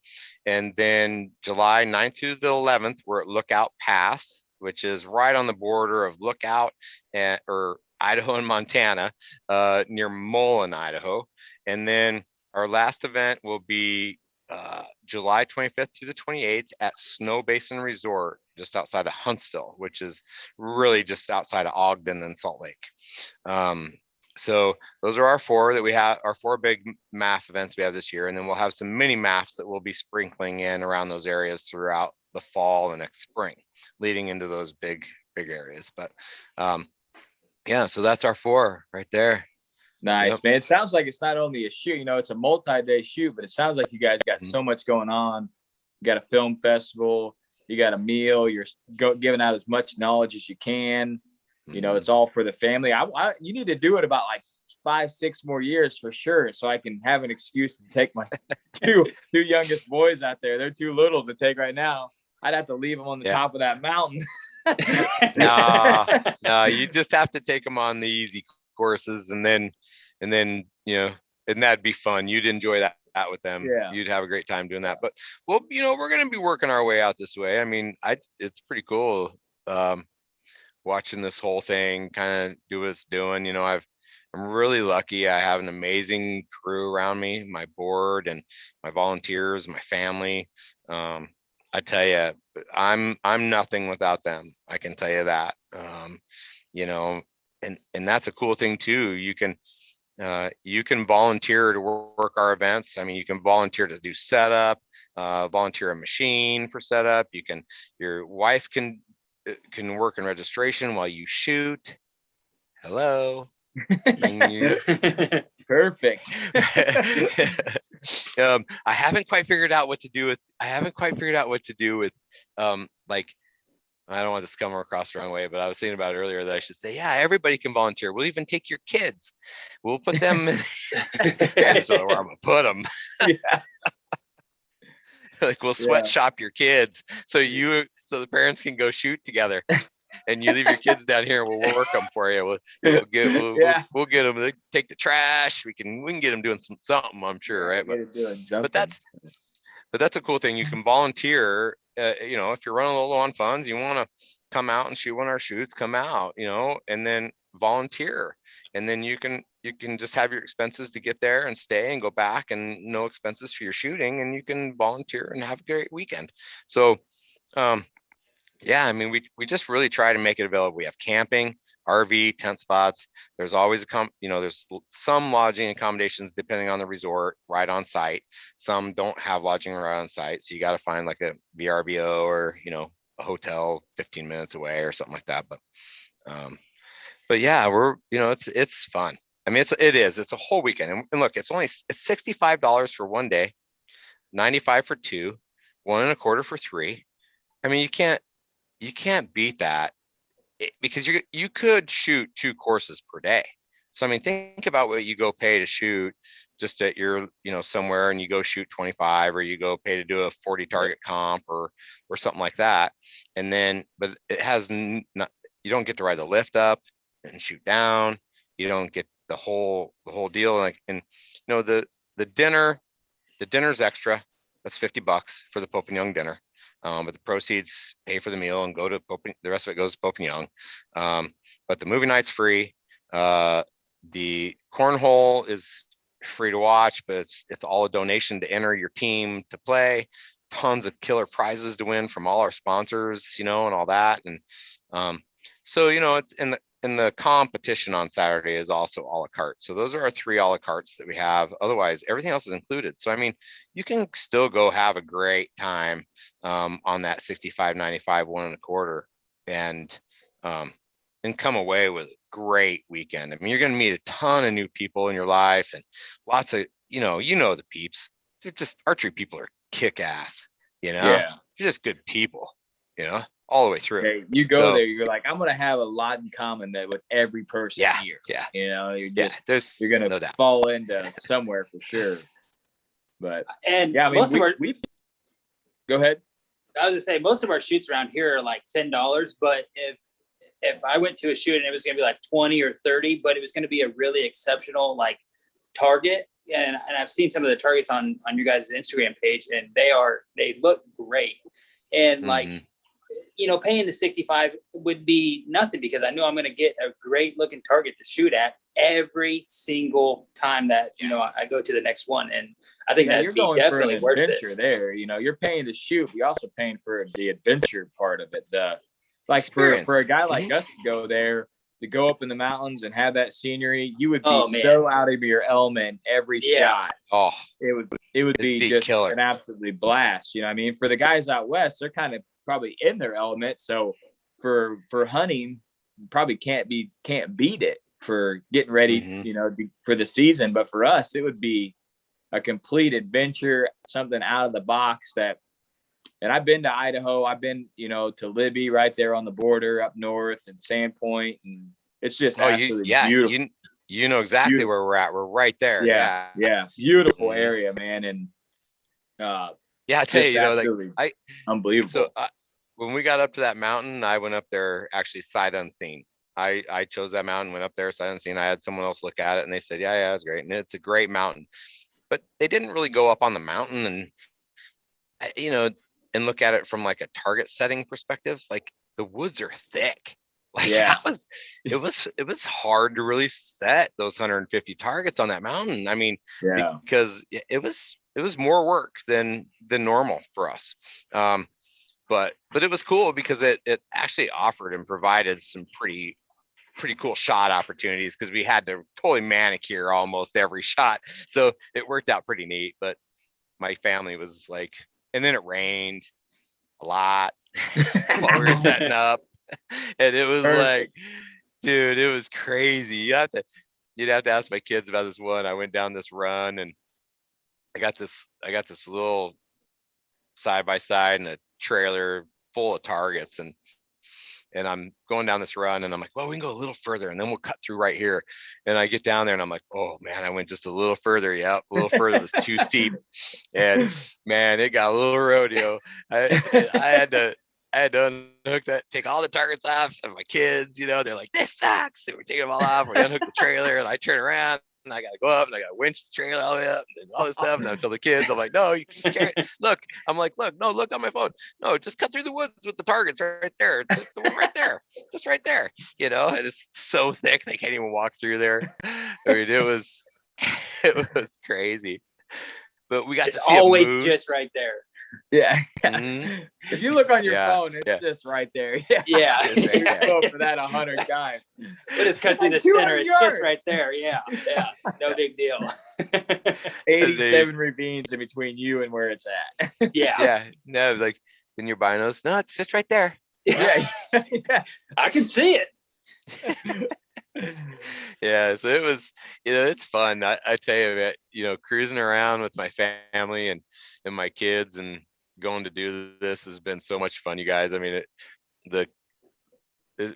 S6: And then July 9th through the 11th, we're at Lookout Pass, which is right on the border of Lookout or Idaho and Montana, near Mullen, Idaho. And then our last event will be July 25th through the 28th at Snow Basin Resort, just outside of Huntsville, which is really just outside of Ogden and Salt Lake. So those are our four that we have, our four big MAF events we have this year. And then we'll have some mini MAFs that we'll be sprinkling in around those areas throughout the fall and next spring, leading into those big areas. But yeah, so that's our four right there.
S4: Nice, man. It sounds like it's not only a shoot, you know, it's a multi-day shoot, but it sounds like you guys got so much going on. You got a film festival, you got a meal, you're giving out as much knowledge as you can. You know, it's all for the family. You need to do it about like 5-6 more years for sure, so I can have an excuse to take my two youngest boys out there. They're too little to take right now. I'd have to leave them on the top of that mountain.
S6: No, you just have to take them on the easy courses, and then you know, and that'd be fun. You'd enjoy that with them.
S4: Yeah.
S6: You'd have a great time doing that. But well, you know, we're gonna be working our way out this way. I mean, it's pretty cool watching this whole thing kind of do what it's doing. You know, I'm really lucky. I have an amazing crew around me, my board and my volunteers, my family. I tell you, I'm nothing without them. I can tell you that. You know, and that's a cool thing too. You can volunteer to work our events. I mean, you can volunteer to do setup, volunteer a machine for setup. Your wife can work in registration while you shoot. Hello.
S4: Perfect.
S6: I haven't quite figured out what to do with like, I don't want this to come across the wrong way, but I was thinking about it earlier that I should say, yeah, everybody can volunteer. We'll even take your kids. We'll put them in. That's where I'm gonna put them.
S4: Yeah.
S6: Like, we'll sweatshop your kids so the parents can go shoot together, and you leave your kids down here. We'll work them for you. We'll get them. They take the trash. We can get them doing something. I'm sure, right? But that's a cool thing. You can volunteer. You know, if you're running a little low on funds, you want to come out and shoot one of our shoots. Come out, you know, and then volunteer, and then you can just have your expenses to get there and stay and go back, and no expenses for your shooting, and you can volunteer and have a great weekend. So yeah, I mean, we just really try to make it available. We have camping, RV, tent spots. There's always there's some lodging accommodations depending on the resort right on site. Some don't have lodging right on site, so you got to find like a VRBO or, you know, a hotel 15 minutes away or something like that. But yeah, it's fun. I mean, it's a whole weekend. And look, it's $65 for one day, $95 for two, $1.25 for three. I mean, you can't beat that, because you could shoot 2 courses per day. So I mean, think about what you go pay to shoot just at your, you know, somewhere, and you go shoot 25, or you go pay to do a 40 target comp or something like that. And then, but it has you don't get to ride the lift up and shoot down. You don't get the whole deal. And you know, the dinner's extra. That's $50 for the Pope and Young dinner. But the proceeds pay for the meal and go to the rest of it goes to Pope and Young. But the movie night's free. The cornhole is free to watch, but it's all a donation to enter your team to play. Tons of killer prizes to win from all our sponsors, you know, and all that. And so, you know, it's in the competition on Saturday is also a la carte. So those are our 3 a la cartes that we have. Otherwise, everything else is included. So I mean, you can still go have a great time on that $65.95 $1.25 and come away with a great weekend. I mean, you're going to meet a ton of new people in your life, and lots of, you know the peeps. They're just, archery people are kick ass, you know.
S4: Yeah.
S6: You're just good people, you know. all the way through.
S4: Okay, you go there, you're like, I'm gonna have a lot in common that with every person here.
S6: Yeah.
S4: You're just you're gonna
S6: no doubt.
S4: fall into somewhere for sure. But
S5: And
S4: yeah, I mean,
S5: most of our
S4: we go ahead.
S5: I was gonna say most of our shoots around here are like $10, but if I went to a shoot and it was gonna be like 20 or 30, but it was gonna be a really exceptional like target, and I've seen some of the targets on your guys' Instagram page, and they look great, and like paying the 65 would be nothing because I know I'm gonna get a great looking target to shoot at every single time that I go to the next one, and I think that'd be definitely worth it.
S4: Adventure there, you're paying to shoot, but you're also paying for the adventure part of it. Like for a guy like us to go there, to go up in the mountains and have that scenery, you would be so out of your element every shot.
S6: Oh,
S4: it would be just killer. An absolutely blast. I mean, for the guys out west, they're kind of probably in their element. So for hunting, probably can't beat it for getting ready, for the season. But for us, it would be a complete adventure, something out of the box and I've been to Idaho. I've been, to Libby right there on the border up north and Sandpoint. And it's just absolutely beautiful.
S6: You know exactly where we're at. We're right there.
S4: Yeah. Beautiful area, man. And
S6: I tell you,
S4: unbelievable.
S6: So when we got up to that mountain, I went up there actually sight unseen. I chose that mountain, went up there sight unseen. I had someone else look at it and they said, yeah, it's great. And it's a great mountain, but they didn't really go up on the mountain and, and look at it from like a target setting perspective. Like the woods are thick. Like it was hard to really set those 150 targets on that mountain. I mean, because it was more work than normal for us. But it was cool because it actually offered and provided some pretty cool shot opportunities because we had to totally manicure almost every shot. So it worked out pretty neat. But my family was like, and then it rained a lot while we were setting up. And it was like, dude, it was crazy. You'd have to ask my kids about this one. I went down this run and I got this little side by side and a trailer full of targets, and I'm going down this run and I'm like, well, we can go a little further and then we'll cut through right here. And I get down there and I'm like, oh man, I went just a little further. Yep, a little further. It was too steep. And man, it got a little rodeo. I had to unhook that, take all the targets off, and my kids, they're like, this sucks. So we're taking them all off. We unhook the trailer and I turn around and I got to go up and I got to winch the trailer all the way up and all this stuff. And I tell the kids, I'm like, no, you can just carry it. Look, I'm like, look on my phone. No, just cut through the woods with the targets right there. Just the one right there. Just right there. And it's so thick they can't even walk through there. I mean, it was crazy. But we got to see
S5: always just right there.
S4: Yeah. If you look on your phone, it's just right there.
S5: Yeah.
S4: You go for that 100 times.
S5: It just cuts in the center. It's just right there. Yeah. No big deal.
S4: 87 ravines in between you and where it's at.
S5: Yeah.
S6: No, like in your binos. No, it's just right there.
S4: Yeah.
S5: I can see it.
S6: Yeah, so it was, it's fun. I tell you, cruising around with my family and my kids and going to do this has been so much fun, you guys. I mean,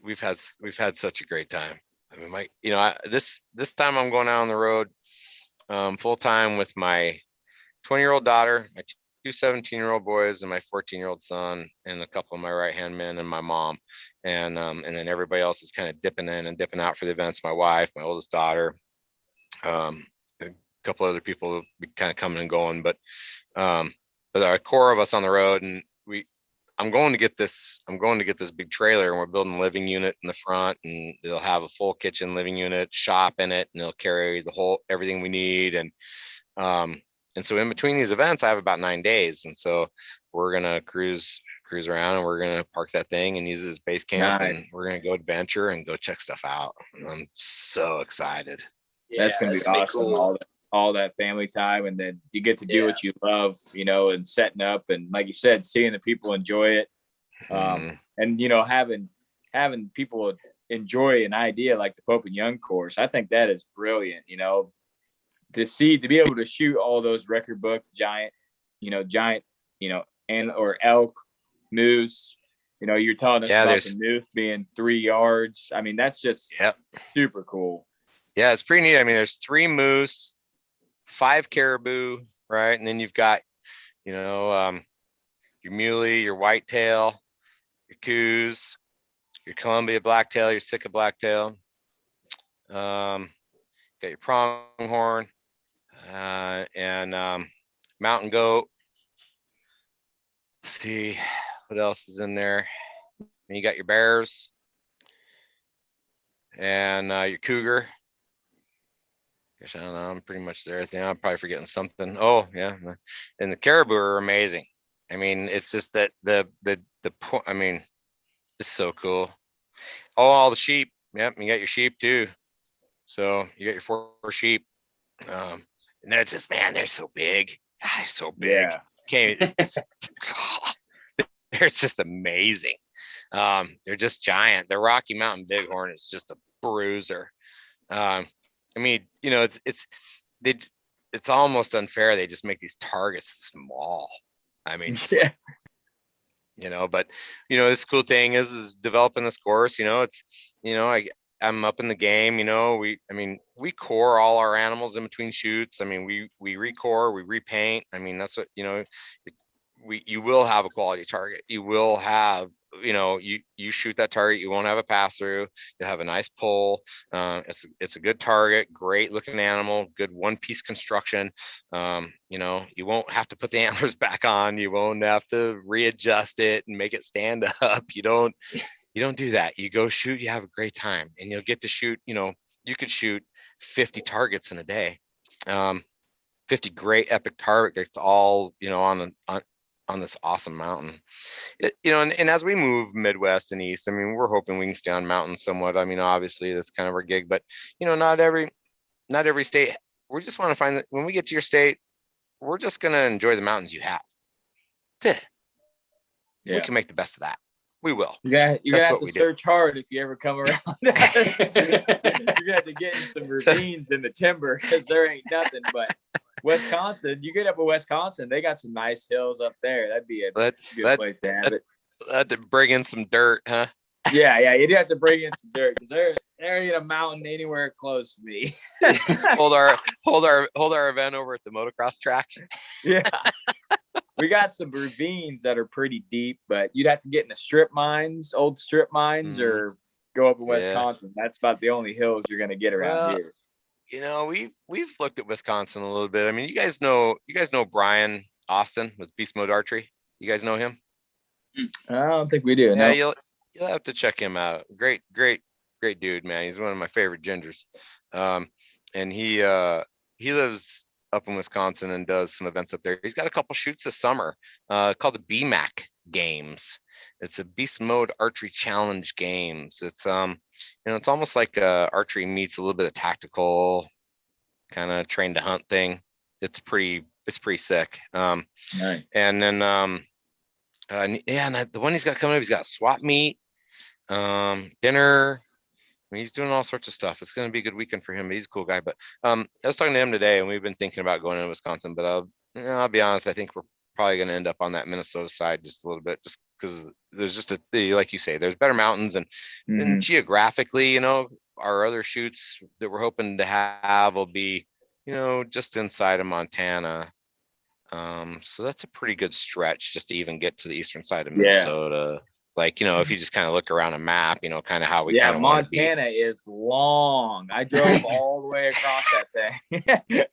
S6: we've had such a great time. I mean, this time I'm going out on the road full time with my 20-year-old daughter, my two 17-year-old boys, and my 14-year-old son, and a couple of my right-hand men, and my mom, and then everybody else is kind of dipping in and dipping out for the events. My wife, my oldest daughter, a couple other people will be kind of coming and going, but our core of us on the road, and I'm going to get this big trailer, and we're building a living unit in the front, and it'll have a full kitchen, living unit, shop in it, and it'll carry everything we need. And so in between these events, I have about 9 days. And so we're going to cruise around, and we're going to park that thing and use it as base camp. Nice. And we're going to go adventure and go check stuff out. And I'm so excited.
S4: That's going to be awesome. Cool. All that family time, and then you get to do what you love, and setting up, and like you said, seeing the people enjoy it, and having people enjoy an idea like the Pope and Young course. I think that is brilliant. To be able to shoot all those record book giant, or elk, moose, You know, you're telling us about the moose being 3 yards. I mean, that's just super cool.
S6: Yeah, it's pretty neat. I mean, there's 3 moose, 5 caribou, right? And then you've got, you know, your muley, your whitetail, your coos, your Columbia blacktail, your Sitka blacktail. Got your pronghorn, and mountain goat. Let's see what else is in there. And you got your bears and your cougar. Gosh, I don't know. I'm pretty much there. I think I'm probably forgetting something. Oh yeah, and the caribou are amazing. I mean, it's just that the point. I mean, it's so cool. Oh, all the sheep. Yep, you got your sheep too. So you got your 4 sheep. And that's just, man, they're so big. God, they're so big. Yeah. They're just amazing. They're just giant. The Rocky Mountain Bighorn is just a bruiser. I mean, you know, it's almost unfair. They just make these targets small. I mean, you know, but you know, this cool thing is developing this course. You know, it's, you know, I'm up in the game. You know, we core all our animals in between shoots. I mean, we recore, we repaint. I mean, that's what, you know, you will have a quality target. You will have, you know, you shoot that target, you won't have a pass through. You'll have a nice pull. It's a good target, great looking animal, good one piece construction. You know, you won't have to put the antlers back on. You won't have to readjust it and make it stand up. You don't do that. You go shoot, you have a great time, and you'll get to shoot, you know, you could shoot 50 targets in a day. 50 great epic targets, all, you know, on this awesome mountain. You know, and as we move Midwest and East, I mean, we're hoping we can stay on mountain somewhat. I mean, obviously that's kind of our gig, but you know, not every state. We just want to find that when we get to your state, we're just going to enjoy the mountains you have. That's it. Yeah. We can make the best of that. We will.
S4: You're gonna have to search hard if you ever come around. You're gonna have to get in some ravines in the timber, because there ain't nothing but Wisconsin. You get up in Wisconsin, they got some nice hills up there. That'd be a good place to have it.
S6: Had to bring in some dirt, huh?
S4: Yeah, you do have to bring in some dirt, because there ain't a mountain anywhere close to me.
S6: hold our event over at the motocross track.
S4: Yeah. We got some ravines that are pretty deep, but you'd have to get in the old strip mines, or go up in Wisconsin. That's about the only hills you're going to get around here.
S6: You know, we've looked at Wisconsin a little bit. I mean, you guys know Brian Austin with Beast Mode Archery. You guys know him?
S4: I don't think we do.
S6: Yeah, no. You'll have to check him out. Great dude, man. He's one of my favorite gingers. And he lives up in Wisconsin and does some events up there. He's got a couple shoots this summer called the BMAC Games. It's a Beast Mode Archery Challenge Games. It's you know, it's almost like archery meets a little bit of tactical kind of train to hunt thing. It's pretty sick.
S4: Nice.
S6: And then and the one he's got coming up, he's got swap meet, dinner. I mean, he's doing all sorts of stuff. It's going to be a good weekend for him. He's a cool guy. But I was talking to him today, and we've been thinking about going to Wisconsin. But I'll be honest, I think we're probably going to end up on that Minnesota side just a little bit, just because there's just like you say, there's better mountains, and geographically, you know, our other shoots that we're hoping to have will be, you know, just inside of Montana. So that's a pretty good stretch just to even get to the eastern side of Minnesota. Yeah. Like, you know, if you just kind of look around a map, you know, kind of how we kind of want to be.
S4: Montana is long. I drove all the way across that thing.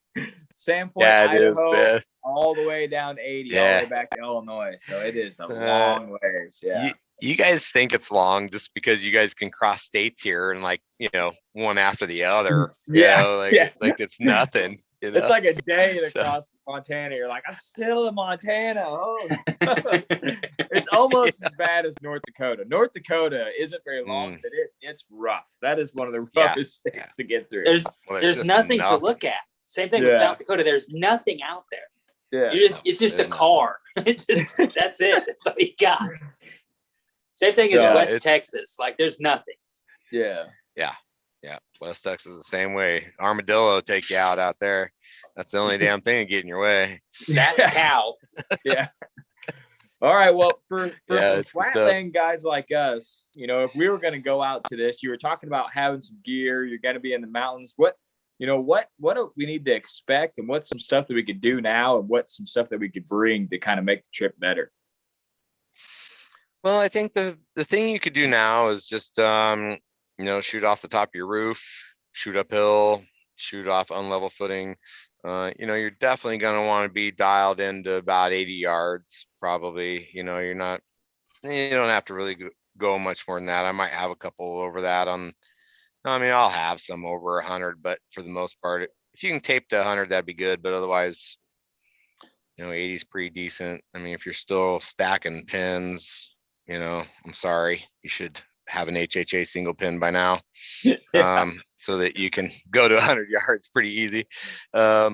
S4: Sandpoint, Idaho, all the way down 80, all the way back to Illinois. So it is a long ways. Yeah.
S6: You guys think it's long just because you guys can cross states here and, like, you know, one after the other. You know, like it's nothing. You know?
S4: It's like a day to cross Montana. You're like, I'm still in Montana. Oh. It's almost as bad as North Dakota. North Dakota isn't very long, but it's rough. That is one of the roughest states to get through.
S5: There's nothing to look at. Same thing with South Dakota. There's nothing out there. Yeah, it's just a car. That's it. That's all you got. Same thing as West Texas. Like, there's nothing.
S4: Yeah.
S6: West Texas the same way. Armadillo take you out there. That's the only damn thing to get in your way.
S5: That cow.
S4: Yeah. All right. Well, for
S6: Yeah, it's good stuff.
S4: flatland guys like us, you know, if we were going to go out to this, you were talking about having some gear. You're going to be in the mountains. What do we need to expect, and what's some stuff that we could do now, and what's some stuff that we could bring to kind of make the trip better?
S6: Well, I think the thing you could do now is just shoot off the top of your roof, shoot uphill, shoot off unlevel footing. You're definitely going to want to be dialed into about 80 yards, probably. You don't have to really go much more than that. I might have a couple over that I'll have some over 100, but for the most part, if you can tape to 100, that'd be good. But otherwise, 80 is pretty decent. I mean, if you're still stacking pins, I'm sorry, you should have an HHA single pin by now. So that you can go to 100 yards pretty easy. That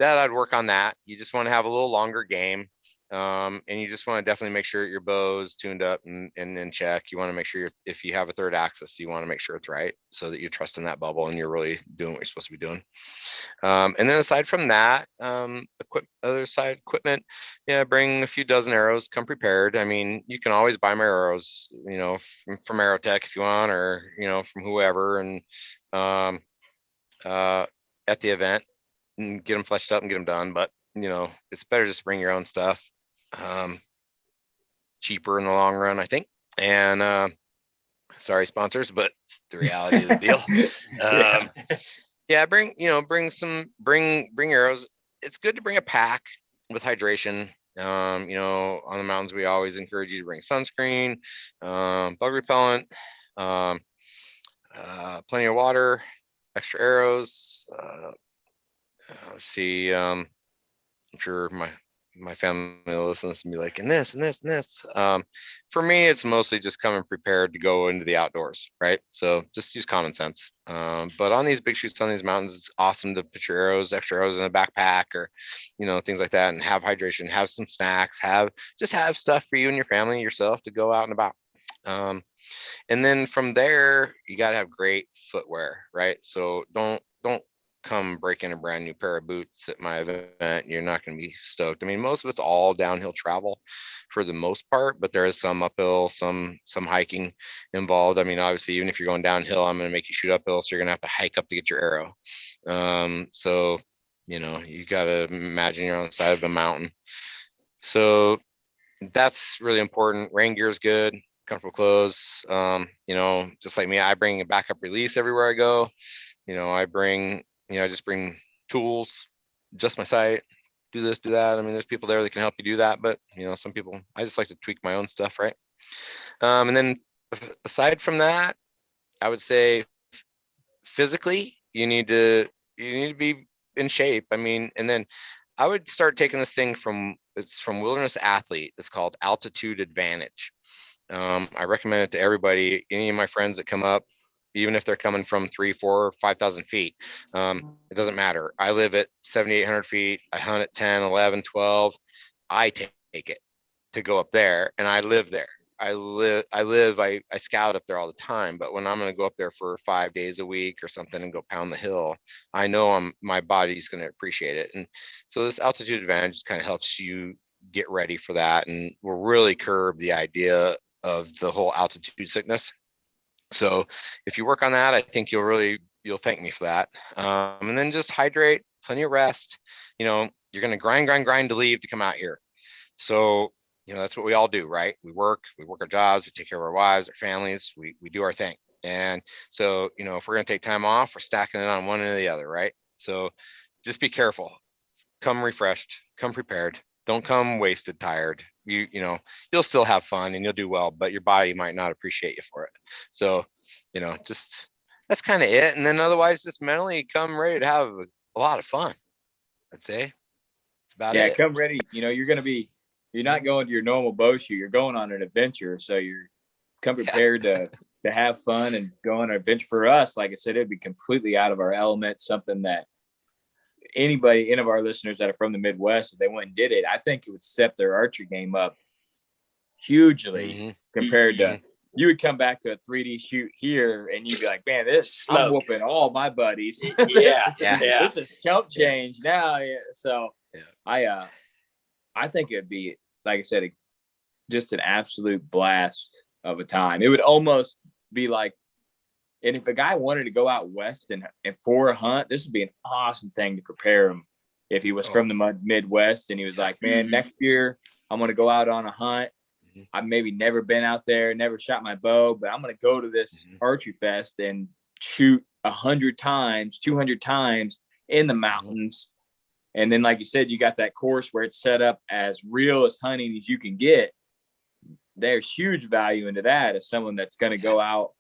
S6: I'd work on that. You just want to have a little longer game. And you just want to definitely make sure your bow's tuned up and in check. You want to make sure if you have a third axis, you want to make sure it's right so that you're trusting that bubble and you're really doing what you're supposed to be doing. And then aside from that, other side equipment, bring a few dozen arrows, come prepared. I mean, you can always buy my arrows, from Aerotech if you want, or, from whoever, and at the event and get them fleshed up and get them done. But, it's better just to bring your own stuff. Cheaper in the long run, I think. And sorry, sponsors, but it's the reality of the deal. Bring arrows. It's good to bring a pack with hydration. On the mountains, we always encourage you to bring sunscreen, bug repellent, plenty of water, extra arrows. Let's see. I'm sure my family listens to me like, and this. For me, it's mostly just coming prepared to go into the outdoors, right? So just use common sense. But on these big shoots on these mountains, it's awesome to put your extra arrows in a backpack, or, things like that, and have hydration, have some snacks, have stuff for you and your family, yourself, to go out and about. And then from there, you got to have great footwear, right? So don't come break in a brand new pair of boots at my event. You're not going to be stoked. I mean, most of it's all downhill travel for the most part, but there is some uphill, some hiking involved. I mean, obviously, even if you're going downhill, I'm going to make you shoot uphill, so you're going to have to hike up to get your arrow. So you got to imagine you're on the side of a mountain. So that's really important. Rain gear is good, comfortable clothes. Just like me, I bring a backup release everywhere I go. I just bring tools, adjust my sight, do this, do that. I mean, there's people there that can help you do that, but some people, I just like to tweak my own stuff, right? And then aside from that, I would say physically, you need to be in shape. I mean, and then I would start taking this thing from Wilderness Athlete. It's called Altitude Advantage. I recommend it to everybody, any of my friends that come up, even if they're coming from 3,000, 4,000, 5,000 feet. It doesn't matter. I live at 7,800 feet. I hunt at 10, 11, 12. I take it to go up there, and I live there. I scout up there all the time, but when I'm going to go up there for 5 days a week or something and go pound the hill, I know my body's going to appreciate it. And so this Altitude Advantage kind of helps you get ready for that, and will really curb the idea of the whole altitude sickness. So if you work on that, I think you'll thank me for that. And then just hydrate, plenty of rest. You're going to grind to leave to come out here. So, that's what we all do, right? We work our jobs, we take care of our wives, our families, we do our thing. And so, if we're going to take time off, we're stacking it on one or the other, right? So just be careful. Come refreshed, come prepared. Don't come wasted, tired. You'll still have fun and you'll do well, but your body might not appreciate you for it. So, just that's kind of it. And then otherwise, just mentally come ready to have a lot of fun. I'd say it's about it.
S4: Yeah, come ready. You're not going to your normal bow shoot. You're going on an adventure. So you're come prepared to have fun and go on an adventure. For us, like I said, it'd be completely out of our element, something that any of our listeners that are from the Midwest, if they went and did it, I think it would step their archery game up hugely compared to, you would come back to a 3D shoot here and you'd be like, man, I'm whooping all my buddies. This is chump change now. Yeah. So I think it'd be, like I said, just an absolute blast of a time. It would almost be like, and if a guy wanted to go out west and for a hunt, this would be an awesome thing to prepare him. If he was from the Midwest and he was like, man, next year I'm going to go out on a hunt. I've maybe never been out there, never shot my bow, but I'm going to go to this archery fest and shoot 100 times, 200 times in the mountains. And then, like you said, you got that course where it's set up as real as hunting as you can get. There's huge value into that as someone that's going to go out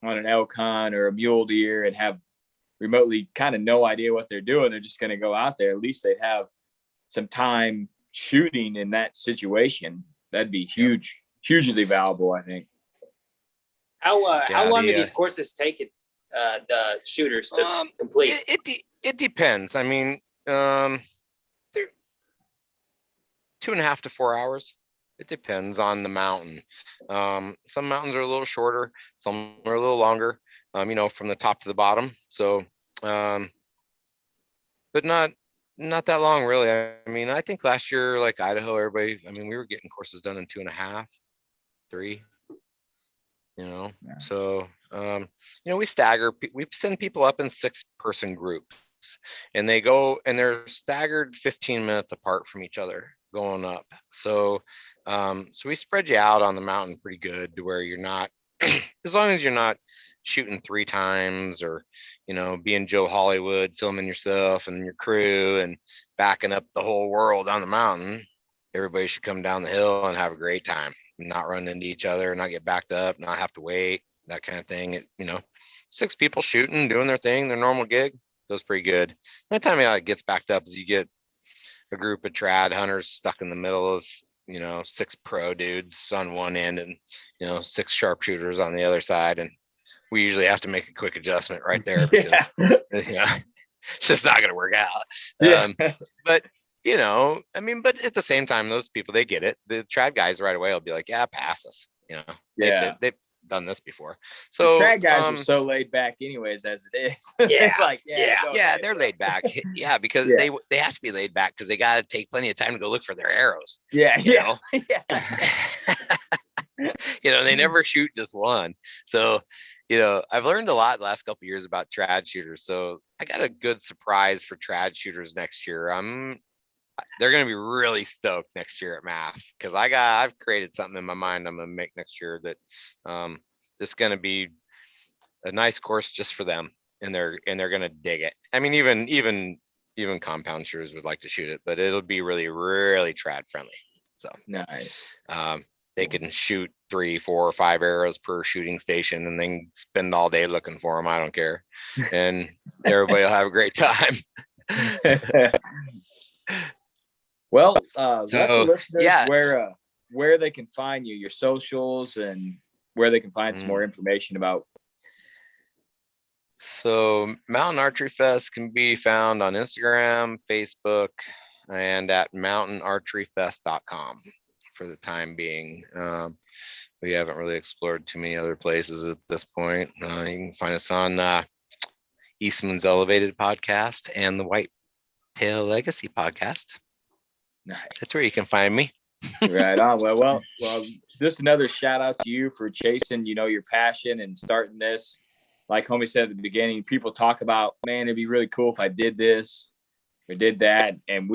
S4: on an elk hunt or a mule deer and have remotely kind of no idea what they're doing. They're just going to go out there. At least they'd have some time shooting in that situation. That'd be huge, hugely valuable, I think.
S5: How long do these courses take the shooters to complete?
S6: It depends. I mean, they're 2.5 to 4 hours. It depends on the mountain. Some mountains are a little shorter, some are a little longer, from the top to the bottom. So, but not that long, really. I mean, I think last year, like Idaho, we were getting courses done in 2.5, 3, So, we stagger, we send people up in 6-person groups, and they go, and they're staggered 15 minutes apart from each other going up. So we spread you out on the mountain pretty good to where you're not, as long as you're not shooting 3 times or, being Joe Hollywood, filming yourself and your crew and backing up the whole world on the mountain. Everybody should come down the hill and have a great time, not run into each other, not get backed up, not have to wait, that kind of thing. 6 people shooting, doing their thing, their normal gig, goes pretty good. The time it gets backed up is you get a group of trad hunters stuck in the middle of 6 pro dudes on one end and 6 sharpshooters on the other side, and we usually have to make a quick adjustment right there because it's just not going to work out. But but at the same time, those people, they get it. The trad guys right away will be like, yeah, pass us. They've done this before. So
S4: the trad guys are so laid back anyways as it is.
S6: They're laid back. Yeah, because they have to be laid back because they got to take plenty of time to go look for their arrows. They never shoot just one. So I've learned a lot the last couple of years about trad shooters. So I got a good surprise for trad shooters next year. They're going to be really stoked next year at MAF because I've created something in my mind I'm going to make next year that it's going to be a nice course just for them, and they're going to dig it. I mean, even compound shooters would like to shoot it, but it'll be really, really trad friendly. So
S4: nice.
S6: They can shoot 3, 4, or 5 arrows per shooting station and then spend all day looking for them. I don't care. And everybody will have a great time.
S4: Well, let the listeners where they can find you, your socials, and where they can find some more information about.
S6: So Mountain Archery Fest can be found on Instagram, Facebook, and at mountainarcheryfest.com for the time being. We haven't really explored too many other places at this point. You can find us on Eastman's Elevated podcast and the Whitetail Legacy podcast.
S4: Nice.
S6: That's where you can find me.
S4: Right on. Well, just another shout out to you for chasing, your passion and starting this. Like homie said at the beginning, people talk about, man, it'd be really cool if I did this or did that. And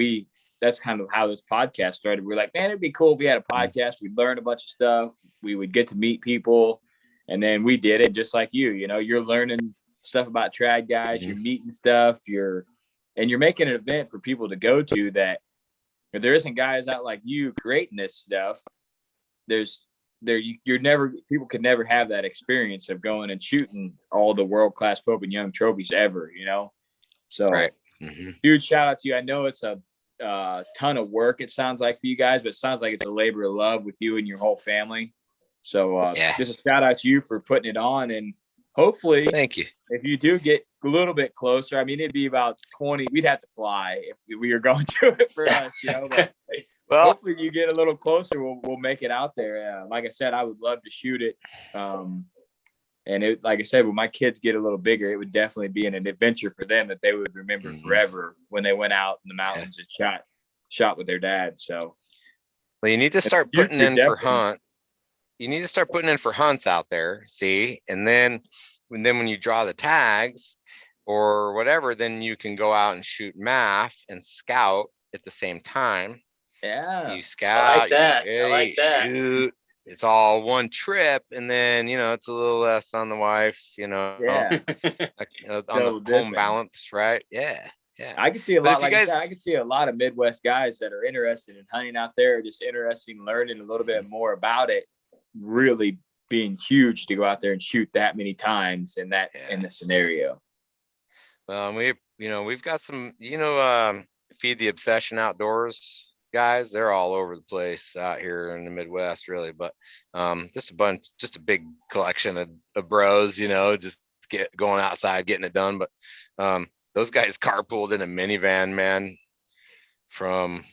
S4: that's kind of how this podcast started. We're like, man, it'd be cool if we had a podcast. We'd learn a bunch of stuff. We would get to meet people. And then we did it just like you. You're learning stuff about trad guys. You're meeting stuff. You're making an event for people to go to that if there isn't guys out like you creating this stuff, people could never have that experience of going and shooting all the world-class Pope and Young trophies ever, So
S6: right.
S4: Huge shout out to you. I know it's a ton of work, it sounds like, for you guys, but it sounds like it's a labor of love with you and your whole family. So just a shout out to you for putting it on, and hopefully,
S6: thank you.
S4: If you do get a little bit closer, I mean, it'd be about 20. We'd have to fly if we were going to it for us, But well, hopefully, you get a little closer. We'll make it out there. Like I said, I would love to shoot it. And it, like I said, when my kids get a little bigger, it would definitely be an adventure for them that they would remember forever when they went out in the mountains and shot with their dad. So
S6: Well, you need to start
S4: You're
S6: putting in for
S4: definitely-
S6: hunt. You need to start putting in for hunts out there. See, and then when you draw the tags or whatever, then you can go out and shoot math and scout at the same time.
S4: Yeah.
S6: You scout,
S5: that.
S6: you,
S5: I like
S6: you
S5: that.
S6: shoot. It's all one trip, and then it's a little less on the wife,
S4: Yeah.
S6: like, on
S4: Double
S6: the home
S4: dipping.
S6: balance, right? Yeah.
S4: I can see a
S6: But
S4: lot,
S6: if you
S4: like I
S6: guys-
S4: said, I can see a lot of Midwest guys that are interested in hunting out there, just interested in learning a little bit more about it, really being huge to go out there and shoot that many times in the scenario.
S6: We've got some, Feed the Obsession Outdoors guys. They're all over the place out here in the Midwest, really. But just a big collection of bros, just going outside, getting it done. But those guys carpooled in a minivan, man, from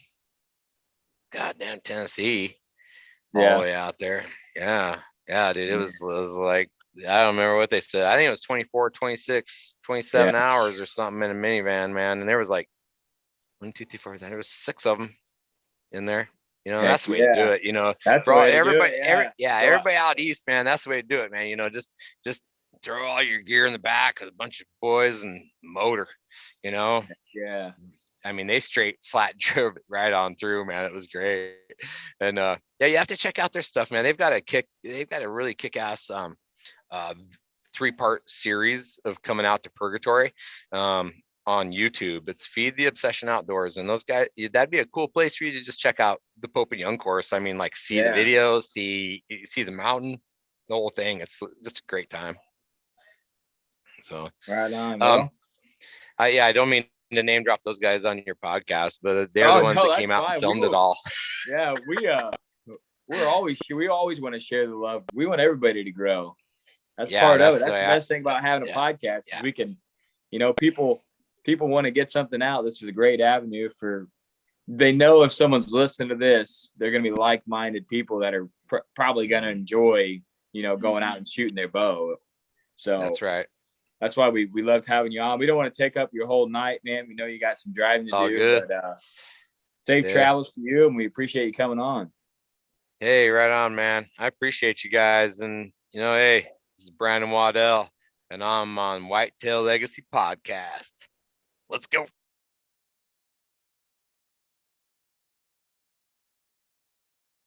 S6: goddamn Tennessee all the way out there. Yeah, dude. It was like, I don't remember what they said. I think it was 24, 26, 27 hours or something in a minivan, man. And there was like 1, 2, 3, 4. There was 6 of them in there. That's the way to do it.
S4: That's
S6: For
S4: the
S6: all,
S4: way to do
S6: everybody,
S4: it,
S6: everybody out east, man. That's the way to do it, man. Just throw all your gear in the back with a bunch of boys and motor.
S4: Yeah.
S6: I mean, they straight flat drove it right on through, man. It was great. And you have to check out their stuff, man. They've got a really kick-ass 3-part series of coming out to Purgatory on YouTube. It's Feed the Obsession Outdoors, and those guys, that'd be a cool place for you to just check out the Pope and Young course. I mean, like, see the videos, see the mountain, the whole thing. It's just a great time. So
S4: Right on. Bro.
S6: I don't mean to name drop those guys on your podcast, but they're the ones that came out and filmed it all.
S4: Yeah, we always want to share the love. We want everybody to grow. That's part of it. That's the best thing about having a podcast. Is we can, people want to get something out. This is a great avenue for. They know if someone's listening to this, they're going to be like-minded people that are probably going to enjoy, going out and shooting their bow. So
S6: that's right.
S4: That's why we loved having you on. We don't want to take up your whole night, man. We know you got some driving to do.
S6: Good.
S4: But safe travels for you, and we appreciate you coming on.
S6: Hey, right on, man. I appreciate you guys. And, hey, this is Brandon Waddell, and I'm on Whitetail Legacy Podcast. Let's go.